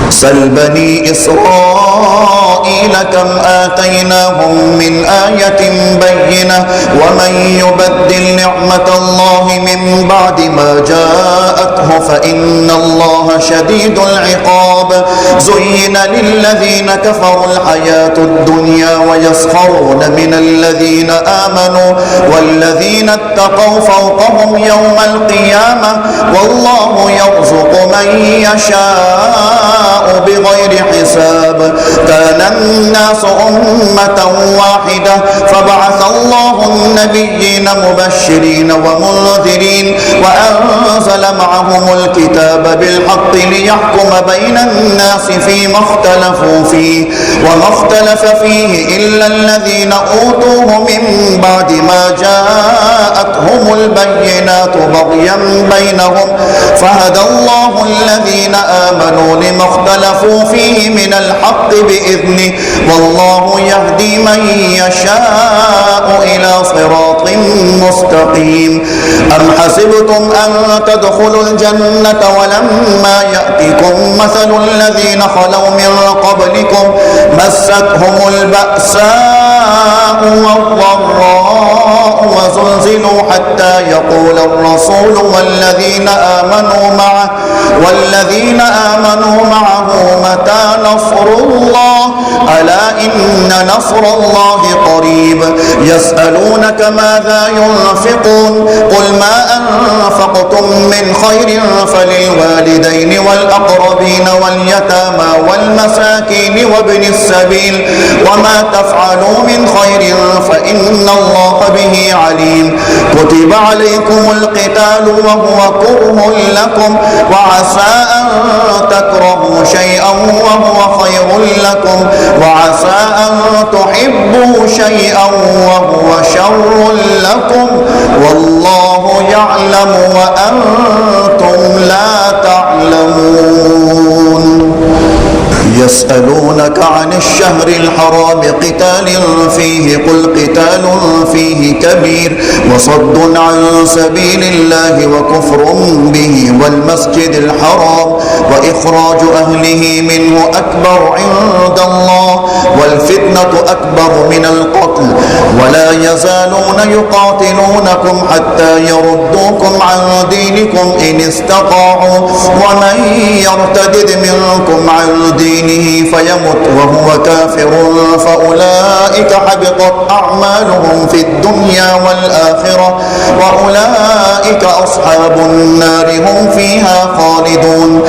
سل بني إسرائيل كم آتيناهم من آية بينة ومن يبدل نعمة الله من بعد ما جاءته فإن الله شديد العقاب زين للذين كفروا الحياة الدنيا ويسخرون من الذين آمنوا والذين اتقوا فوقهم يوم القيامة والله يرزق من يشاء بغير حساب كان الناس أمة واحدة فبعث الله النبيين مبشرين ومنذرين وأنزل معهم الكتاب بالحق ليحكم بين الناس فيما اختلفوا فيه وما اختلف فيه إلا الذين أوتوه من بعد ما جاءتهم البينات بغيا بينهم فهدى الله الذين آمنوا لما اختلفوا فيه من الحق بإذنه والله يهدي من يشاء إلى صراط مستقيم أم حسبتم أن تدخلوا الجنة ولما يأتكم مثل الذين خلوا من قبلكم مستهم البأساء والضراء وزلزلوا حتى يقول الرسول والذين آمنوا معه متى نصر الله ألا إن نصر الله قريب يسألونك ماذا ينفقون قل ما أنفقتم من خير فللوالدين والأقربين واليتامى والمساكين وابن السبيل وما تفعلوا من خير فإن الله به عليم كتب عليكم القتال وهو كره لكم وعسى أن تكرهوا شيئا وهو خير لكم وعسى أن تحبوا شيئا وهو شر لكم والله يعلم وأنتم لا تعلمون يسألونك عن الشهر الحرام قتال فيه قل قتال فيه كبير وصد عن سبيل الله وكفر به والمسجد الحرام وإخراج أهله منه أكبر عند الله والفتنة أكبر من القتل ولا يزالون يقاتلونكم حتى يردوكم عن دينكم إن استطاعوا ومن يرتد منكم عن دينه فيمت وهو كافر فأولئك حبطت أعمالهم في الدنيا والآخرة وأولئك أصحاب النار هم فيها خالدون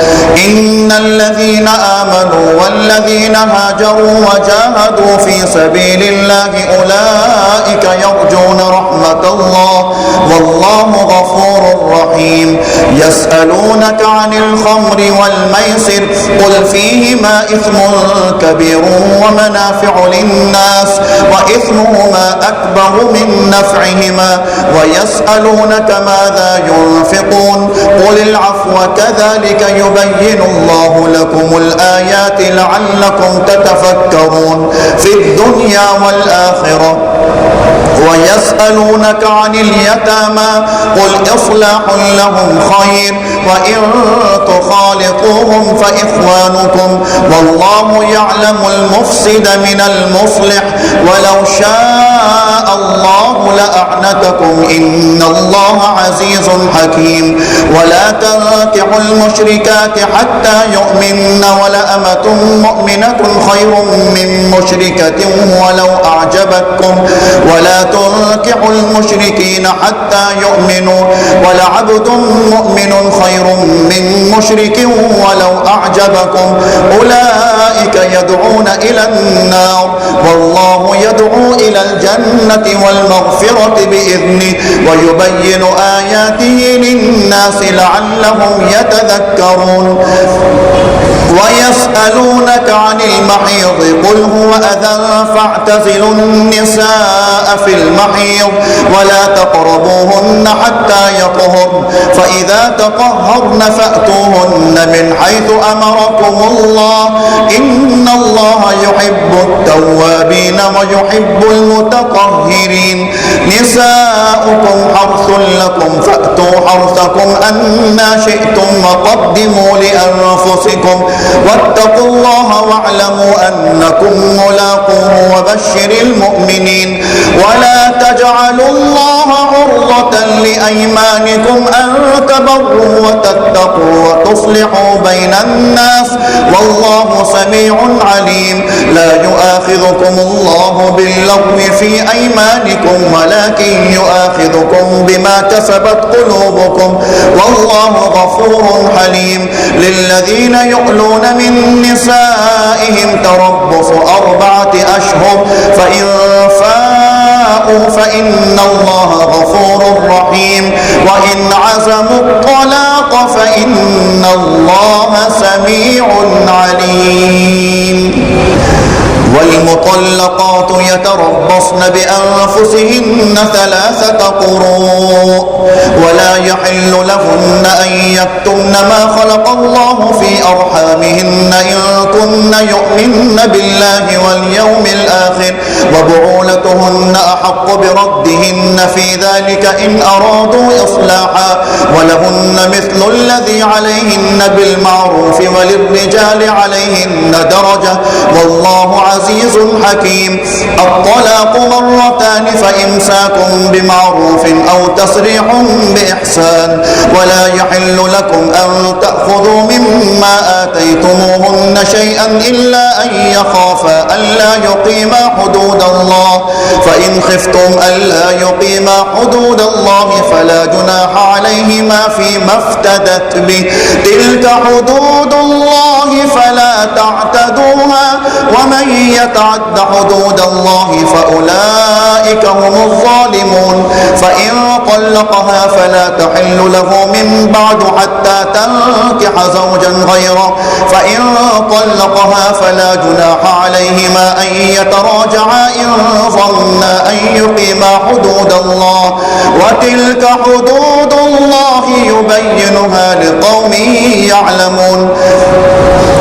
إن الذين آمنوا والذين هاجروا وجاهدوا في سبيل الله أولئك يرجون رحمة الله والله غفور رحيم يسألونك عن الخمر والميسر قل فيهما إثم كبير ومنافع للناس وإثمهما أكبر من نفعهما ويسألونك ماذا ينفقون قل العفو كذلك يبين الله لكم الآيات لعلكم تتفكرون في الدنيا والآخرة ويسألونك عن اليتامى قل إصلاح لهم خير وإن تخالطوهم فإخوانكم والله يعلم المفسد من المصلح ولو شاء الله لأعنتكم إن الله عزيز حكيم ولا تنكحوا المشركات حتى يؤمن ولأمة مؤمنة خير من مشركة ولو أعجبتكم ولا تنكحوا المشركين حتى يؤمنوا ولعبد مؤمن خير من مشرك ولو أعجبكم أولئك يدعون إلى النار والله يدعو إلى الجنة والمغفرة بإذنه ويبين آياته للناس لعلهم يتذكرون ويسألونك عن المحيض قل هو أذى فاعتزلوا النساء في المحيض ولا تقربوهن حتى يطهرن فإذا تطهرن فأتوهن من حيث أمركم الله إن الله يحب التوابين ويحب المتطهرين نساؤكم حرث لكم فأتوا حرثكم أنى شئتم وقدموا لأنفسكم واتقوا الله واعلموا أنكم ملاقوه وبشر المؤمنين ولا تجعلوا الله عرضة لأيمانكم أن تبروا وتتقوا وتصلحوا بين الناس والله سميع عليم لا يؤاخذكم الله باللغو في أيمانكم ولكن يؤاخذكم بما كسبت قلوبكم والله غفور حليم للذين يؤلون من نسائهم تربص 4 أشهر فإن فاءوا فإن الله غفور رحيم وإن عزموا الطلاق فإن الله سميع عليم والمطلقات يتربصن بأنفسهن 3 قروء ولا يحل لهن أن يكتمن ما خلق الله في أرحامهن إن كن يؤمن بالله واليوم الآخر وبعولتهن أحق بردهن في ذلك إن أرادوا إصلاحا ولهن مثل الذي عليهن بالمعروف وللرجال عليهن درجة والله عزيز حكيم الطلاق 2 فإمساك بمعروف أو تسريح بإحسان ولا يحل لكم أن تأخذوا مما آتيتموهن شيئا إلا أن يخافا ألا يقيما حدود الله فإن خفتم ألا يقيما حدود الله فلا جناح عليهما فيما افتدت به تلك حدود الله فلا تعتدوها ومن يتعد حدود الله فأولئك هم الظالمون فإن طلقها فلا تحل له من بعد حتى تنكح زوجا غيره فإن طلقها فلا جناح عليهما أن يتراجعا إن ظنا أن يقيما حدود الله وتلك حدود الله يبينها لقوم يعلمون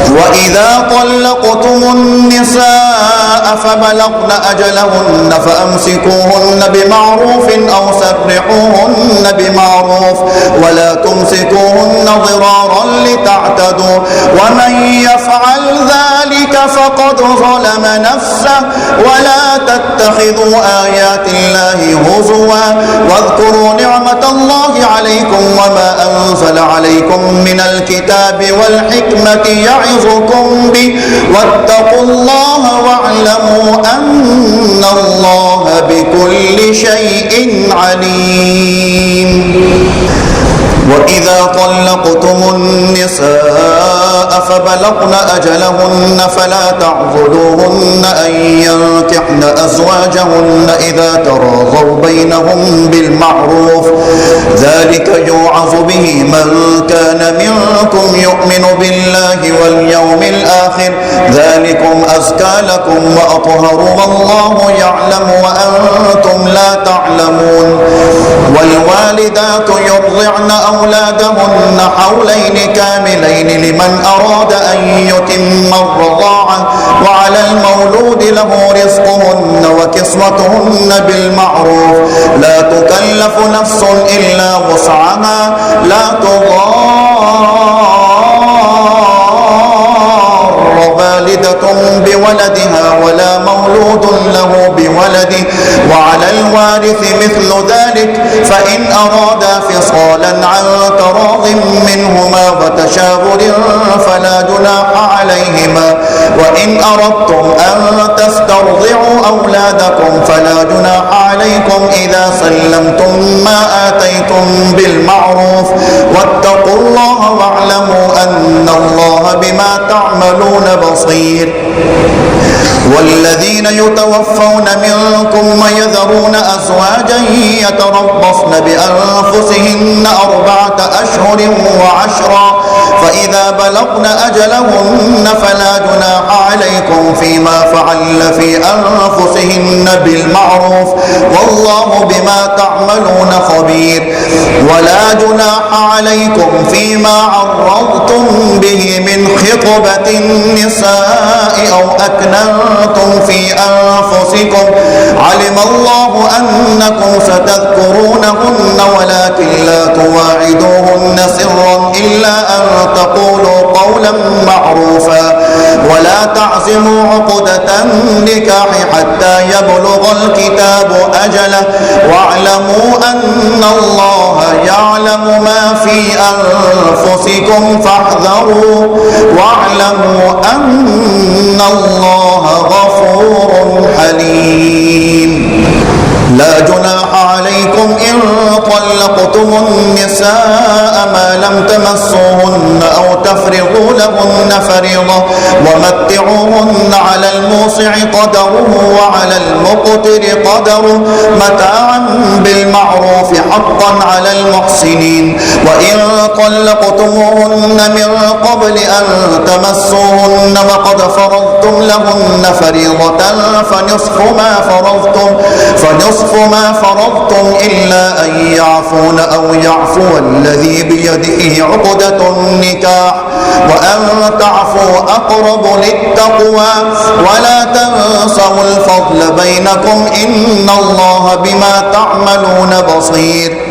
وإذا طلقتم النساء فبلغن أجلهن فأمسكوهن بمعروف أو سرحوهن بمعروف ولا تمسكوهن ضرارا لتعتدوا ومن يفعل ذلك فقد ظلم نفسه ولا تتخذوا آيات الله هزوا واذكروا نعمة الله عليكم وما أنزل عليكم من الكتاب والحكمة يعظكم به واتقوا الله واعلموا أن الله بكل شيء عليم وإذا طلقتم النساء فبلغن أجلهن فلا تعضلوهن أن ينكحن أزواجهن إذا تراضوا بينهم بالمعروف ذلك يوعظ به من كان منكم يؤمن بالله واليوم الآخر ذلكم أزكى لكم وأطهر والله يعلم وأنتم لا تعلمون والوالدات يرضعن أولادهن حولين كاملين لمن أراد أن يتم الرضاعة وعلى المولود له رزقهن وكسوتهن بالمعروف لا تكلف نفس إلا وسعها لا تضار والدة بولدها ولا مولود له بولده وعلى الوارث مثل ذلك فإن أرادا فصالا عن تراض منهما وتشاور فلا جناح عليهما وإن أردتم أن تسترضعوا أولادكم فلا جناح عليكم إذا سلمتم ما آتيتم بالمعروف واتقوا الله واعلموا أن الله بما تعملون بصير والذين يتوفون منكم ويذرون أزواجا يتربصن بأنفسهن 4 أشهر وعشرا فإذا بلغن أجلهن فلا جناح عليكم فيما فعل في أنفسهن بالمعروف والله بما تعملون خبير. ولا جناح عليكم فيما عرضتم به من خطبة النساء أو أكننتم في أنفسكم علم الله أنكم ستذكرونهن ولكن لا تواعدوهن سرا إلا أن تقولوا قولا معروفا ولا تعزموا عقدة النكاح حتى يبلغ الكتاب أجله واعلموا أن الله يعلم ما في أنفسكم فاحذروا واعلموا أن الله غفور حليم. لا جناح عليكم إن طلقتم النساء ما لم تمسوهن أو تفرضوا لهن فريضة ومتعوهن على الموسع قدره وعلى المقتر قدره متاعا بالمعروف حقا على المحسنين. وإن طلقتموهن من قبل أن تمسوهن وقد فرضتم لهن فريضة فنصف ما فرضتم إلا أن يعفون أو يعفو الذي بيده عقدة النكاح وأن تعفوا أقرب للتقوى ولا تنسوا الفضل بينكم إن الله بما تعملون بصير.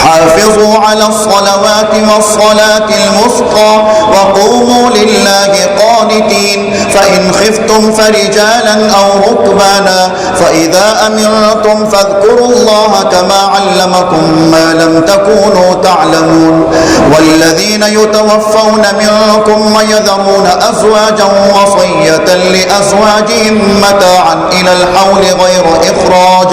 حافظوا على الصلوات والصلاة الوسطى وقوموا لله قانتين. فإن خفتم فرجالا أو ركبانا فإذا أمنتم فاذكروا الله كما علمكم ما لم تكونوا تعلمون. والذين يتوفون منكم ويذرون أزواجا وصية لأزواجهم متاعا إلى الحول غير إخراج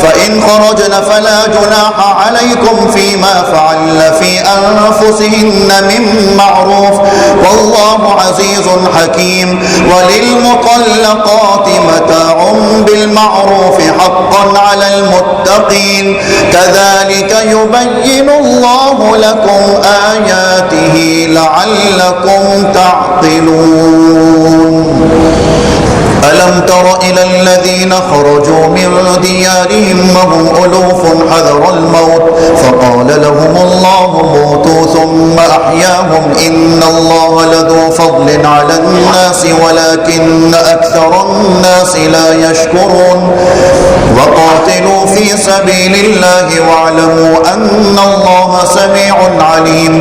فإن خرجن فلا جناح عليكم فيما فعل في أنفسهن من معروف والله عزيز حكيم. وللمطلقات متاع بالمعروف حقا على المتقين كذلك يبين الله لكم آياته لعلكم تعقلون. ألم تر إلى الذين خرجوا من ديارهم وهم ألوف حذر الموت فقال لهم الله موتوا ثم أحياهم إن الله لذو فضل على الناس ولكن أكثر الناس لا يشكرون. وقاتلوا في سبيل الله واعلموا أن الله سميع عليم.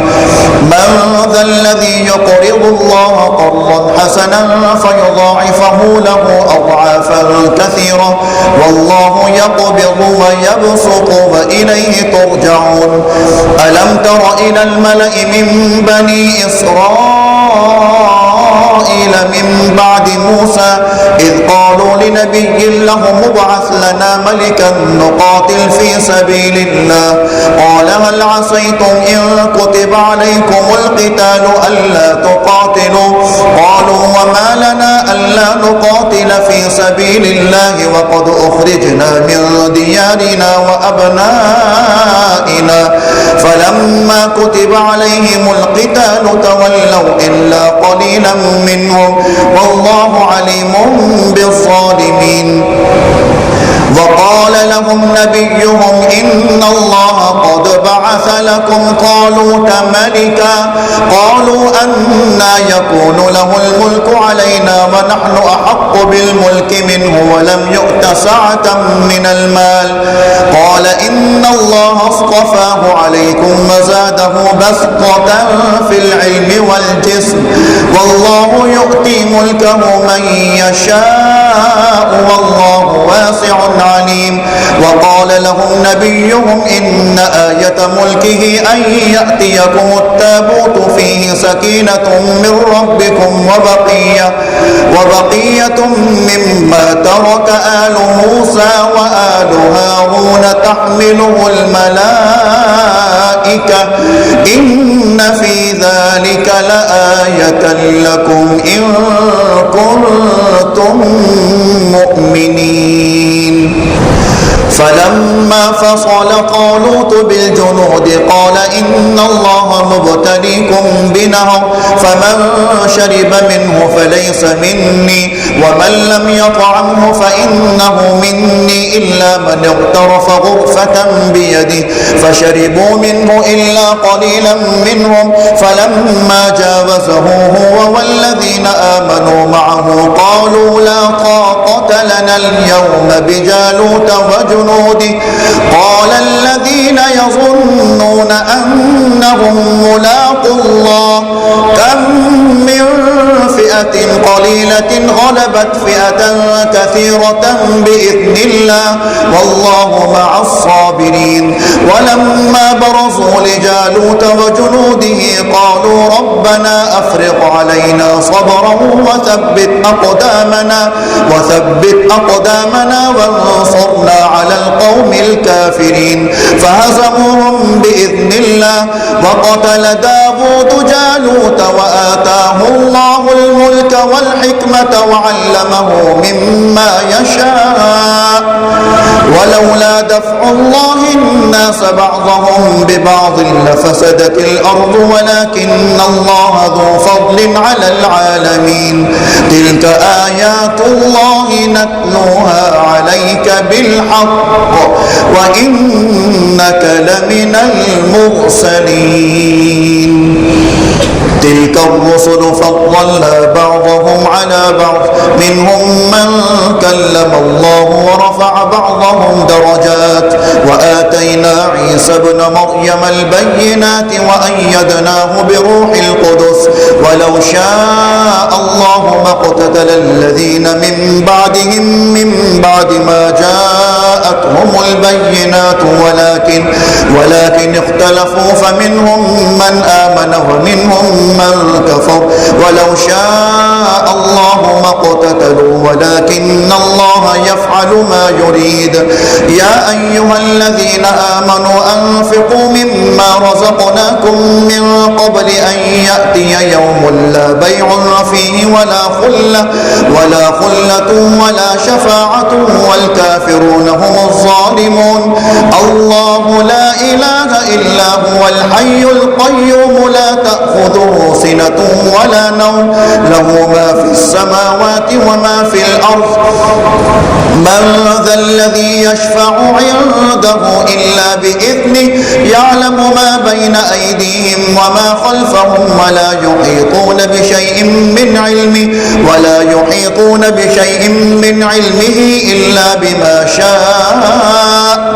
من ذا الذي يقرض الله قرضا حسنا فيضاعفه له أضعافا كثيرة والله يقبض ويبسط وإليه ترجعون. ألم تر إلى الملأ من بني إسرائيل من بعد موسى إذ قالوا لنبي له مبعث لنا ملكا نقاتل في سبيل الله قال هل عصيتم إن كتب عليكم القتال ألا تقاتلوا قالوا وما لنا ألا نقاتل في سبيل الله وقد أخرجنا من ديارنا وأبنائنا فلما كتب عليهم القتال تولوا إلا قليلا منهم والله عليم بالظالمين. وقال لهم نبيهم إن الله قد بعث لكم طالوت ملكا قالوا أنى يكون له الملك علينا ونحن أحق بالملك منه ولم يؤت سعة من المال قال إن الله اصطفاه عليكم وزاده بسطة في العلم والجسم والله يؤتي ملكه من يشاء والله واسع عليم. وقال لهم نبيهم إن آية ملكه أن يأتيكم التابوت فيه سكينة من ربكم وبقية مما ترك آل موسى وآل هارون تحمله الملائكة إن في ذلك لآية لكم إن كنتم مؤمنين. فلما فصل طالوت بالجنود قال إن الله مبتليكم مبتليكم بنهر فمن شرب منه فليس مني ومن لم يطعمه فإنه مني إلا من اغترف غرفة بيده فشربوا منه إلا قليلا منهم فلما جاوزه هو والذين آمنوا معه قالوا لا طاقة لنا اليوم بجالوت وجنوده قال الذين يظنون أنهم ملاقو الله كم من فئة قليلة غلبت فئة كثيرة بإذن الله والله مع الصابرين ولما برزوا لجالوت وجنوده قالوا ربنا أفرغ علينا صبرا وثبت أقدامنا وانصرنا على القوم الكافرين فهزموهم بإذن الله وقتل داود جالوت وآتاه الله الملك والحكمة وعلمه مما يشاء ولولا دفع الله الناس بعضهم ببعض لفسدت الأرض ولكن الله ذو فضل على العالمين تلك آيات الله نتلوها عليك بالحق وإنك لمن المرسلين تلك الرسل فضلنا بعضهم على بعض منهم من كلم الله ورفع بعضهم درجات وآتينا عيسى ابن مريم البينات وأيدناه بروح القدس ولو شاء الله ما اقتتل الذين من بعدهم من بعد ما جاءتهم البينات ولكن اختلفوا فمنهم من آمن ومنهم من كفر ولو شاء الله ما اقتتلوا ولكن الله يفعل ما يريد يا أيها الذين آمنوا أنفقوا مما رزقناكم من قبل أن يأتي يوم لا بيع فيه ولا خلة ولا شفاعة والكافرون هم الظالمون الله لا إله إلا هو الحي القيوم لا تأخذه سنة ولا نوم له ما في السماوات وما في الأرض من ذا الذي يشفع عنده إلا بإذنه يعلم ما بين أيديهم وما خلفهم ولا يحيطون بشيء من علمه إلا بما شاء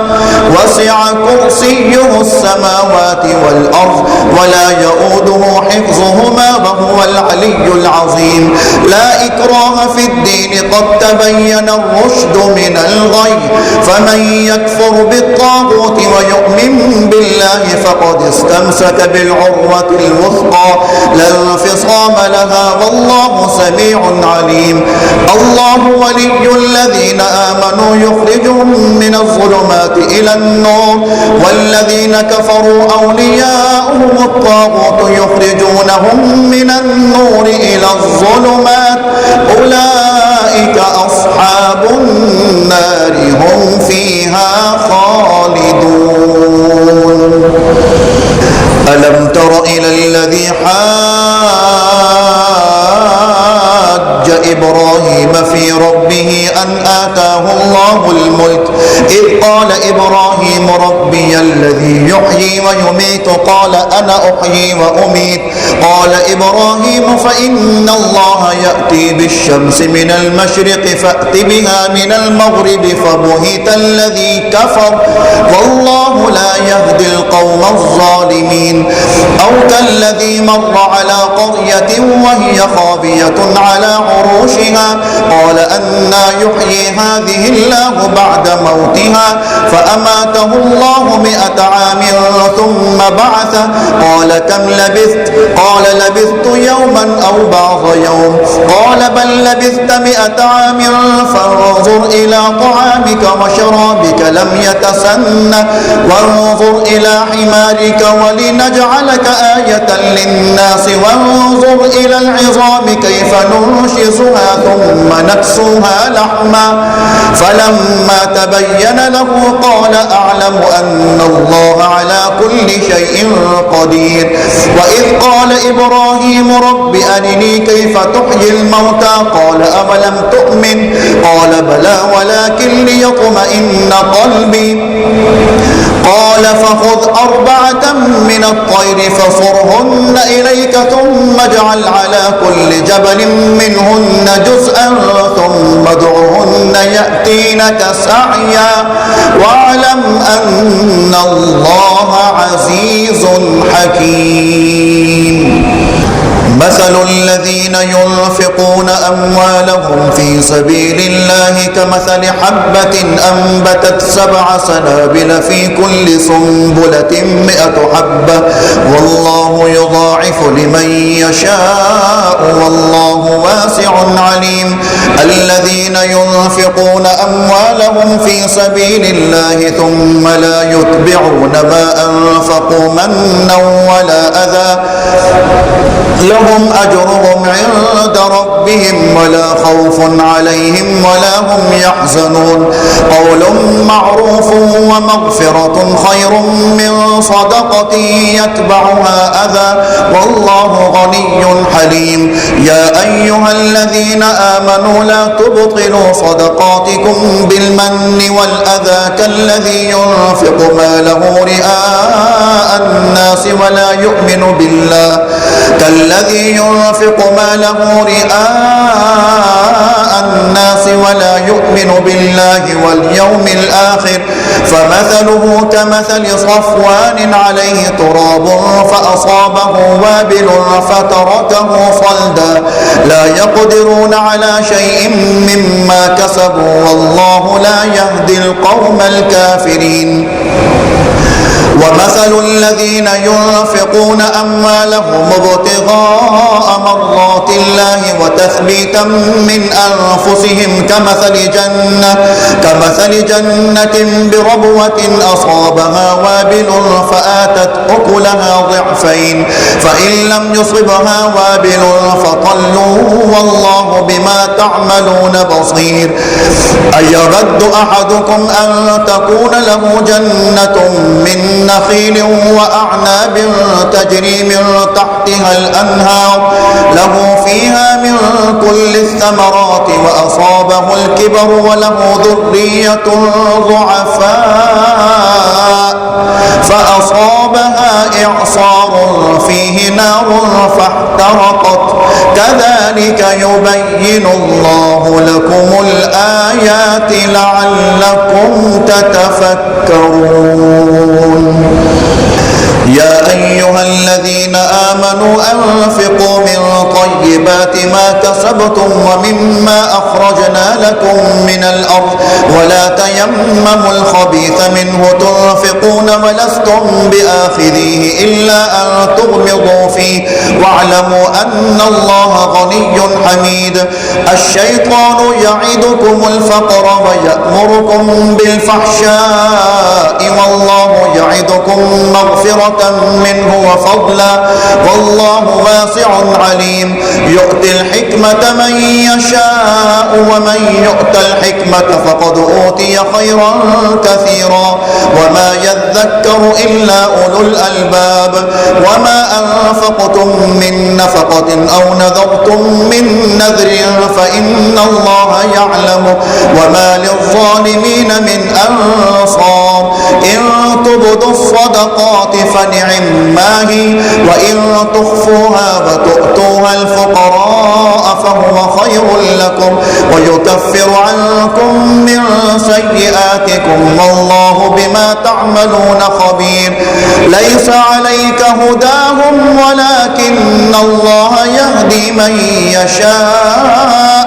وسع كرسيه السماوات والأرض ولا يؤوده حفظهما وهو العلي العظيم لا إكراه في الدين قد تبين الرشد من الغي فمن يكفر بالطاغوت ويؤمن بالله فقد استمسك بالعروة الوثقى لا انفصام لها والله سميع عليم الله ولي الذين آمنوا يخرجهم من الظلمات إلى النور والذين كفروا أولياؤهم الطاغوت يخرجونهم من النور إلى الظلمات أولئك أصحاب النار هم فيها خالدون ألم تر إلى الذي حاج إبراهيم في ربه أن آتاه الله الملك إذ قال إبراهيم ربي الذي يحيي ويميت قال أنا أحيي وأميت قال إبراهيم فإن الله يأتي بالشمس من المشرق فأت بها من المغرب فبهت الذي كفر والله لا يهدي القوم الظالمين أو كالذي مر على قرية وهي خاوية على عروشها قال أنى يحيي هذه الله بعد موتها فأماته الله 100 عام ثم بعثه قال كم لبثت قال لبثت يوما أو بعض يوم قال بل لبثت 100 عام فانظر إلى طعامك وشرابك لم يتسنه وانظر إلى حمارك ولنجعلك آية للناس وانظر إلى العظام كيف ننشزها ثم نكسوها لحما فلما تبين له قال أعلم أن الله على كل شيء قدير. وإذ قال إبراهيم رب أرني كيف تحيي الموتى قال أولم تؤمن قال بلى ولكن ليطمئن قلبي قال فخذ 4 من الطير فصرهن إليك ثم اجعل على كل جبل منهن جزءا ثم ادعهن يأتينك سعيا واعلم أن الله عزيز حكيم. مثل الذين ينفقون أموالهم في سبيل الله كمثل حبة أنبتت 7 سنابل في كل سنبلة 100 حبة والله يضاعف لمن يشاء والله واسع عليم. الذين ينفقون أموالهم في سبيل الله ثم لا يتبعون ما أنفقوا منا ولا أذى لهم أجرهم عند ربهم ولا خوف عليهم ولا هم يحزنون. قول معروف ومغفرة خير من صدقة يتبعها أذى والله غني حليم. يا أيها الذين آمنوا لا تبطلوا صدقاتكم بالمن والأذى كالذي ينفق ماله رئاء الناس ولا يؤمن بالله واليوم الآخر فمثله كمثل صفوان عليه تراب فأصابه وابل فتركه صلدا لا يقدرون على شيء مما كسبوا والله لا يهدي القوم الكافرين. ومثل الذين ينفقون أموالهم ابتغاء مرضات الله وتثبيتا من أنفسهم كمثل جنة بربوة أصابها وابل فآتت أكلها ضعفين فإن لم يصبها وابل فطل والله بما تعملون بصير. أيود أحدكم أن تكون له جنة من نخيل وأعناب تجري من تحتها الأنهار له فيها من كل الثمرات وأصابه الكبر وله ذرية ضعفاء فأصابها إعصار فيه نار فاحترقت كذلك يبين الله لكم الآيات لعلكم تتفكرون. يا أيها الذين آمنوا أنفقوا من طيبات ما كسبتم ومما أخرجنا لكم من الأرض ولا تيمموا الخبيث منه تنفقون ولستم بآخذيه إلا أن تغمضوا فيه واعلموا أن الله غني حميد. الشيطان يعدكم الفقر ويأمركم بالفحشاء والله يعدكم مغفرة منه وفضلا والله واسع عليم. يؤتي الحكمة من يشاء ومن يؤت الحكمة فقد أوتي خيرا كثيرا وما يذكر إلا أولو الألباب. وما أنفقتم من نفقة أو نذرتم من نذر فإن الله يعلم وما للظالمين من أنصار. إن تبدوا الصدقات فنعما هي وإن تخفوها وتؤتوها الفقراء فهو خير لكم ويكفر عنكم من سيئاتكم والله بما تعملون خبير. ليس عليك هداهم ولكن الله يهدي من يشاء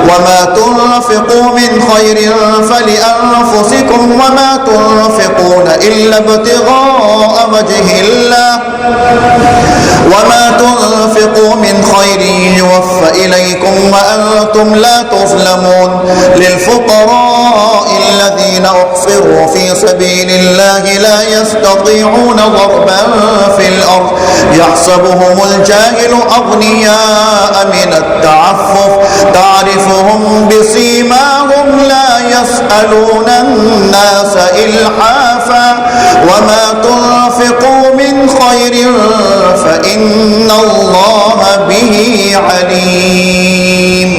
وما تنفقوا من خير فلأنفسكم وما تنفقون إلا ابتغاء وجه الله وما تنفقوا من خير يوفى إليكم وأنتم لا تظلمون. للفقراء الذين أحصروا في سبيل الله لا يستطيعون ضربا في الأرض يحسبهم الجاهل أغنياء من التعفف تعرفهم بسيماهم لا يسألون الناس إلحافا وما تنفقوا من خير فإن الله به عليم.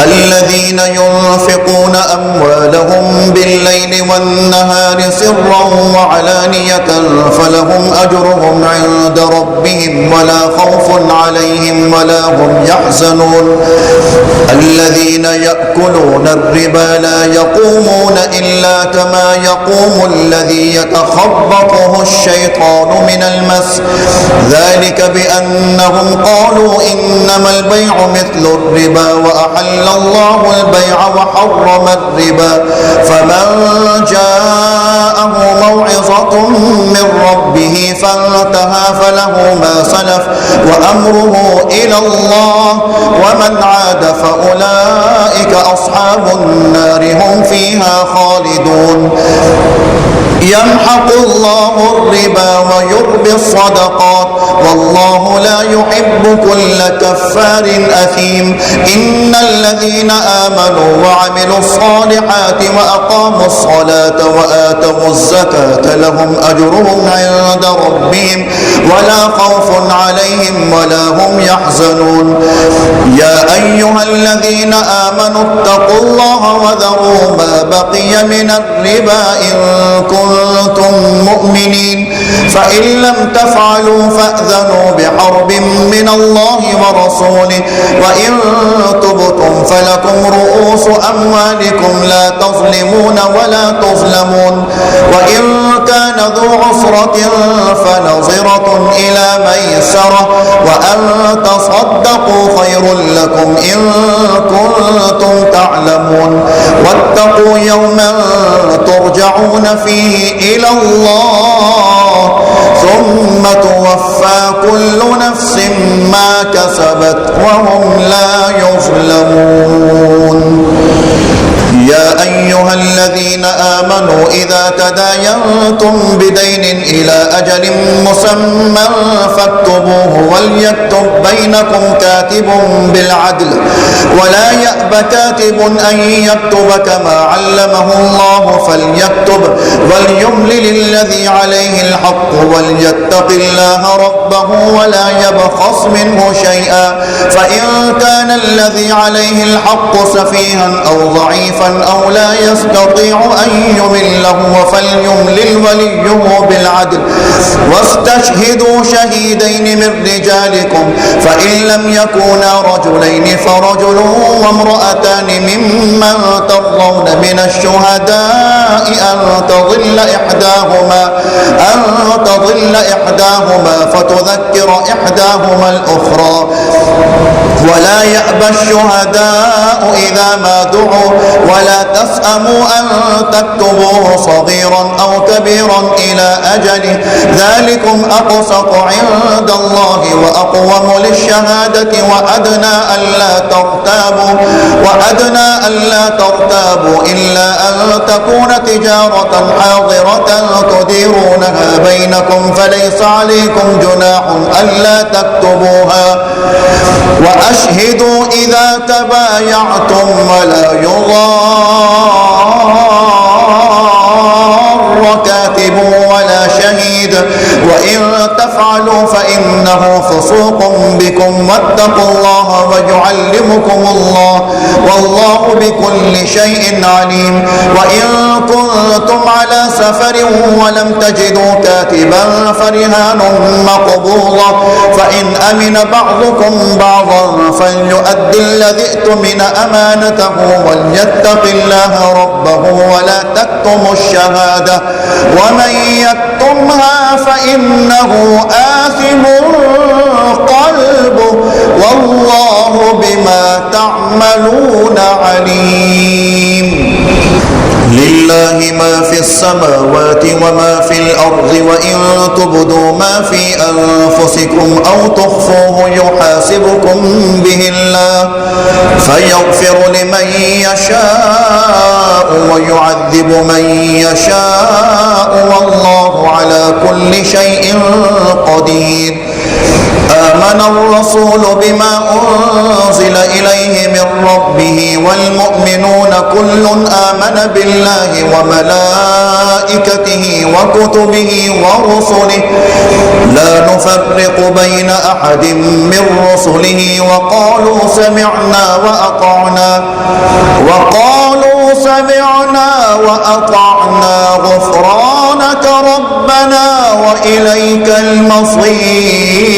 الذين ينفقون أموالهم بالليل والنهار سرا وعلانية فلهم أجرهم عند ربهم ولا خوف عليهم ولا هم يحزنون. الذين يأكلون الربا لا يقومون إلا كما يقوم الذي يتخبطه الشيطان من المس ذلك بأنهم قالوا إنما البيع مثل الربا وأحل الله البيع وحرم الربا فمن جاءه موعظة من ربه فانتهى فله ما سلف وأمره إلى الله ومن عاد فأولئك أصحاب النار هم فيها خالدون. يمحق الله الربا ويربي الصدقات والله لا يحب كل كفار أثيم. إن الذين آمنوا وعملوا الصالحات وأقاموا الصلاة وآتوا الزكاة لهم أجرهم عند ربهم ولا خوف عليهم ولا هم يحزنون. يا أيها الذين آمنوا اتقوا الله وذروا ما بقي من الربا إن كنتم مؤمنين فإن لم تفعلوا فأذنوا بحرب من الله ورسوله وإن تبتم فلكم رؤوس أموالكم لا تظلمون ولا تظلمون وإن كان ذو عسرة فنظرة إلى ميسرة وأن تصدقوا خير لكم إن كنتم تعلمون واتقوا يوما ترجعون فيه إلى الله ثم توفى كل نفس ما كسبت وهم لا يظلمون. يا أيها الذين آمنوا إذا تداينتم بدين إلى أجل مسمى فاكتبوه وليكتب بينكم كاتب بالعدل ولا يأب كاتب أن يكتب كما علمه الله فليكتب وليملل الذي عليه الحق وليتق الله ربه ولا يبخس منه شيئا فإن كان الذي عليه الحق سفيها أو ضعيفا أو لا يستطيع أن يمله فليملل وليه بالعدل واستشهدوا شهيدين من رجالكم فإن لم يكونا رجلين فرجل وامرأتان ممن ترضون من الشهداء أن تضل إحداهما فتذكر إحداهما الأخرى ولا يأبى الشهداء إذا ما دعوا ولا تسأموا أن تكتبوه صغيرا أو كبيرا إلى أجله ذلكم أقسط عند الله وأقوم للشهادة وأدنى ألا ترتابوا إلا أن تكون تجارة حاضرة تديرونها بينكم فليس عليكم جناح ألا تكتبوها وأشهدوا إذا تبايعتم ولا يضار كاتب ولا شهيد وإن تفعلوا فإنه فسوق بكم واتقوا الله ويعلمكم الله والله بكل شيء عليم. وإن كنتم على سفر ولم تجدوا كاتبا فرهان مقبوضة فإن أمن بعضكم بعضا فليؤدي الذي ائتمن أمانته وليتق الله ربه ولا تكتموا الشهادة ومن يكتمها فإنه آثم قلبه والله بما تعملون عليم. لله ما في السماوات وما في الأرض وإن تبدوا ما في أنفسكم أو تخفوه يحاسبكم به الله فيغفر لمن يشاء ويعذب من يشاء والله على كل شيء قدير. آمن الرسول بما أنزل إليه من ربه والمؤمنون كل آمن بالله وملائكته وكتبه ورسله لا نفرق بين أحد من رسله وقالوا سمعنا وأطعنا غفرانك ربنا وإليك المصير.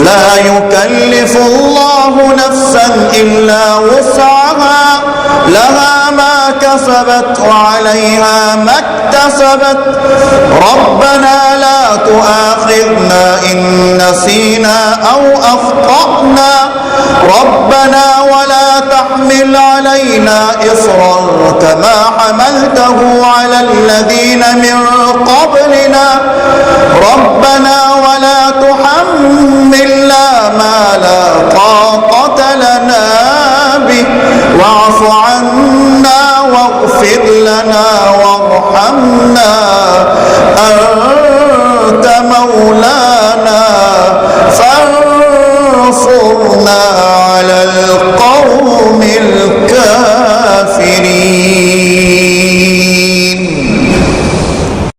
لا يكلف الله نفسا إلا وسعها لها ما كسبت وعليها ما اكتسبت ربنا لا تؤاخذنا إن نسينا أو أخطأنا ربنا ولا تحمل علينا إصرا كما حملته على الذين من قبلنا ربنا ولا تحملنا ما لا طاقة لنا به واعف عنا واغفر لنا وارحمنا أنت مولانا فانصرنا على القوم الكافرين.